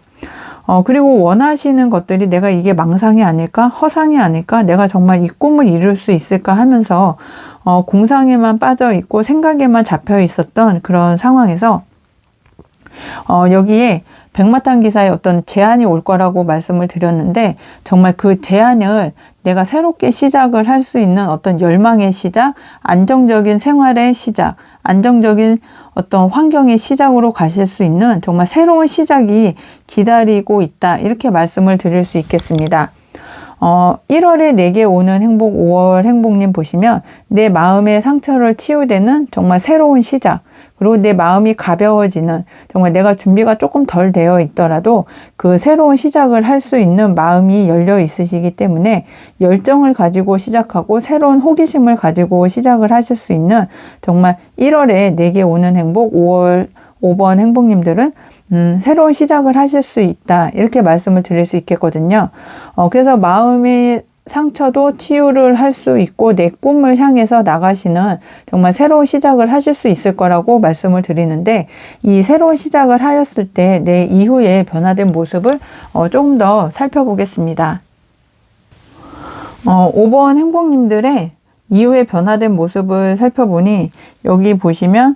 그리고 원하시는 것들이 내가 이게 망상이 아닐까? 허상이 아닐까? 내가 정말 이 꿈을 이룰 수 있을까? 하면서 공상에만 빠져 있고 생각에만 잡혀 있었던 그런 상황에서 여기에 백마탄 기사에 어떤 제안이 올 거라고 말씀을 드렸는데 정말 그 제안을 내가 새롭게 시작을 할 수 있는 어떤 열망의 시작, 안정적인 생활의 시작, 안정적인 어떤 환경의 시작으로 가실 수 있는 정말 새로운 시작이 기다리고 있다. 이렇게 말씀을 드릴 수 있겠습니다. 1월에 내게 오는 행복, 5월 행복님 보시면 내 마음의 상처를 치유되는 정말 새로운 시작, 그리고 내 마음이 가벼워지는 정말 내가 준비가 조금 덜 되어 있더라도 그 새로운 시작을 할 수 있는 마음이 열려 있으시기 때문에 열정을 가지고 시작하고 새로운 호기심을 가지고 시작을 하실 수 있는 정말 1월에 내게 오는 행복, 5번 행복님들은 새로운 시작을 하실 수 있다. 이렇게 말씀을 드릴 수 있겠거든요. 그래서 마음의 상처도 치유를 할 수 있고 내 꿈을 향해서 나가시는 정말 새로운 시작을 하실 수 있을 거라고 말씀을 드리는데 이 새로운 시작을 하였을 때 내 이후에 변화된 모습을 조금 더 살펴보겠습니다. 5번 행복님들의 이후에 변화된 모습을 살펴보니 여기 보시면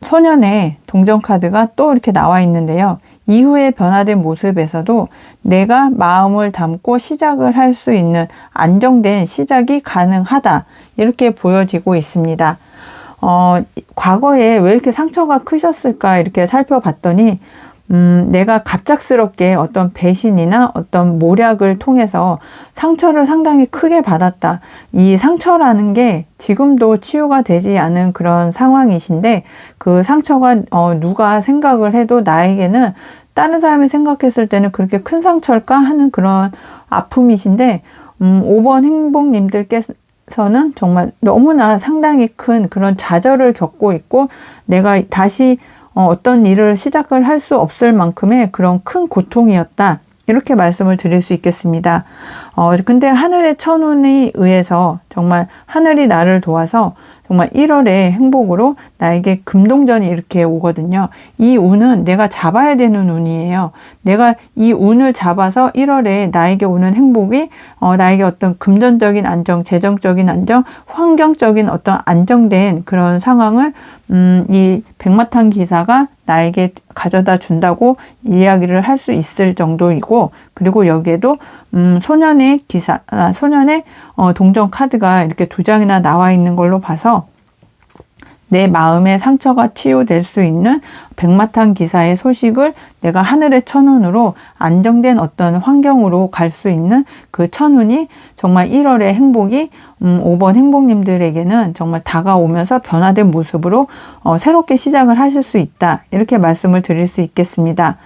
소년의 동전 카드가 또 이렇게 나와 있는데요. 이후에 변화된 모습에서도 내가 마음을 담고 시작을 할 수 있는 안정된 시작이 가능하다. 이렇게 보여지고 있습니다. 과거에 왜 이렇게 상처가 크셨을까 이렇게 살펴봤더니 내가 갑작스럽게 어떤 배신이나 어떤 모략을 통해서 상처를 상당히 크게 받았다. 이 상처라는 게 지금도 치유가 되지 않은 그런 상황이신데 그 상처가 누가 생각을 해도 나에게는 다른 사람이 생각했을 때는 그렇게 큰 상처일까 하는 그런 아픔이신데 5번 행복님들께서는 정말 너무나 상당히 큰 그런 좌절을 겪고 있고 내가 다시 어떤 일을 시작을 할 수 없을 만큼의 그런 큰 고통이었다. 이렇게 말씀을 드릴 수 있겠습니다. 근데 하늘의 천운에 의해서 정말 하늘이 나를 도와서 정말 1월의 행복으로 나에게 금동전이 이렇게 오거든요. 이 운은 내가 잡아야 되는 운이에요. 내가 이 운을 잡아서 1월에 나에게 오는 행복이 나에게 어떤 금전적인 안정, 재정적인 안정, 환경적인 어떤 안정된 그런 상황을 이 백마탄 기사가 나에게 가져다 준다고 이야기를 할 수 있을 정도이고 그리고 여기에도 소년의 기사, 소년의 동전 카드가 이렇게 2장이나 나와 있는 걸로 봐서 내 마음의 상처가 치유될 수 있는 백마탄 기사의 소식을 내가 하늘의 천운으로 안정된 어떤 환경으로 갈 수 있는 그 천운이 정말 1월의 행복이 5번 행복님들에게는 정말 다가오면서 변화된 모습으로 새롭게 시작을 하실 수 있다. 이렇게 말씀을 드릴 수 있겠습니다.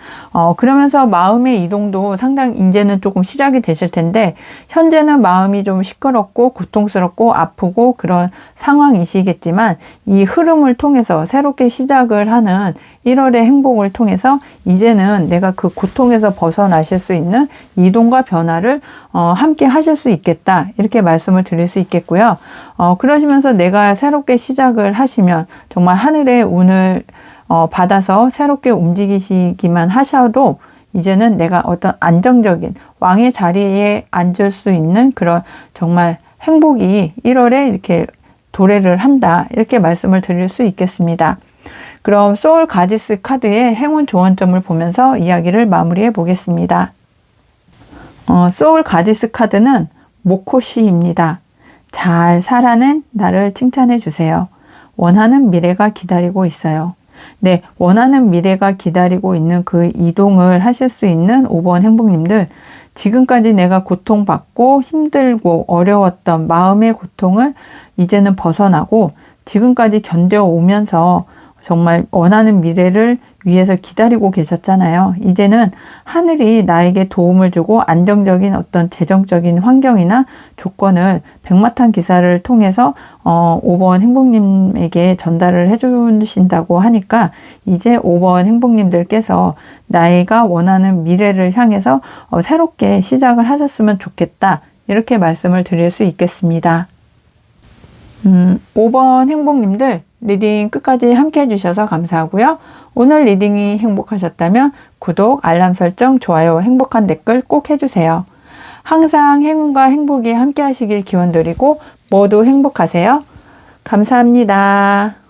그러면서 마음의 이동도 상당히 이제는 조금 시작이 되실 텐데 현재는 마음이 좀 시끄럽고 고통스럽고 아프고 그런 상황이시겠지만 이 흐름을 통해서 새롭게 시작을 하는 1월의 행복을 통해서 이제는 내가 그 고통에서 벗어나실 수 있는 이동과 변화를 함께 하실 수 있겠다. 이렇게 말씀을 드릴 수 있겠고요. 그러시면서 내가 새롭게 시작을 하시면 정말 하늘의 운을 받아서 새롭게 움직이시기만 하셔도 이제는 내가 어떤 안정적인 왕의 자리에 앉을 수 있는 그런 정말 행복이 1월에 이렇게 도래를 한다. 이렇게 말씀을 드릴 수 있겠습니다. 그럼 소울 가디스 카드의 행운 조언점을 보면서 이야기를 마무리해 보겠습니다. 소울 가디스 카드는 모코시입니다. 잘 살아낸 나를 칭찬해 주세요. 원하는 미래가 기다리고 있어요. 네, 원하는 미래가 기다리고 있는 그 이동을 하실 수 있는 5번 행복님들 지금까지 내가 고통받고 힘들고 어려웠던 마음의 고통을 이제는 벗어나고 지금까지 견뎌오면서 정말 원하는 미래를 위해서 기다리고 계셨잖아요. 이제는 하늘이 나에게 도움을 주고 안정적인 어떤 재정적인 환경이나 조건을 백마탄 기사를 통해서 5번 행복님에게 전달을 해주신다고 하니까 이제 5번 행복님들께서 나이가 원하는 미래를 향해서 새롭게 시작을 하셨으면 좋겠다. 이렇게 말씀을 드릴 수 있겠습니다. 5번 행복님들 리딩 끝까지 함께 해주셔서 감사하고요. 오늘 리딩이 행복하셨다면 구독, 알람 설정, 좋아요, 행복한 댓글 꼭 해주세요. 항상 행운과 행복이 함께 하시길 기원드리고 모두 행복하세요. 감사합니다.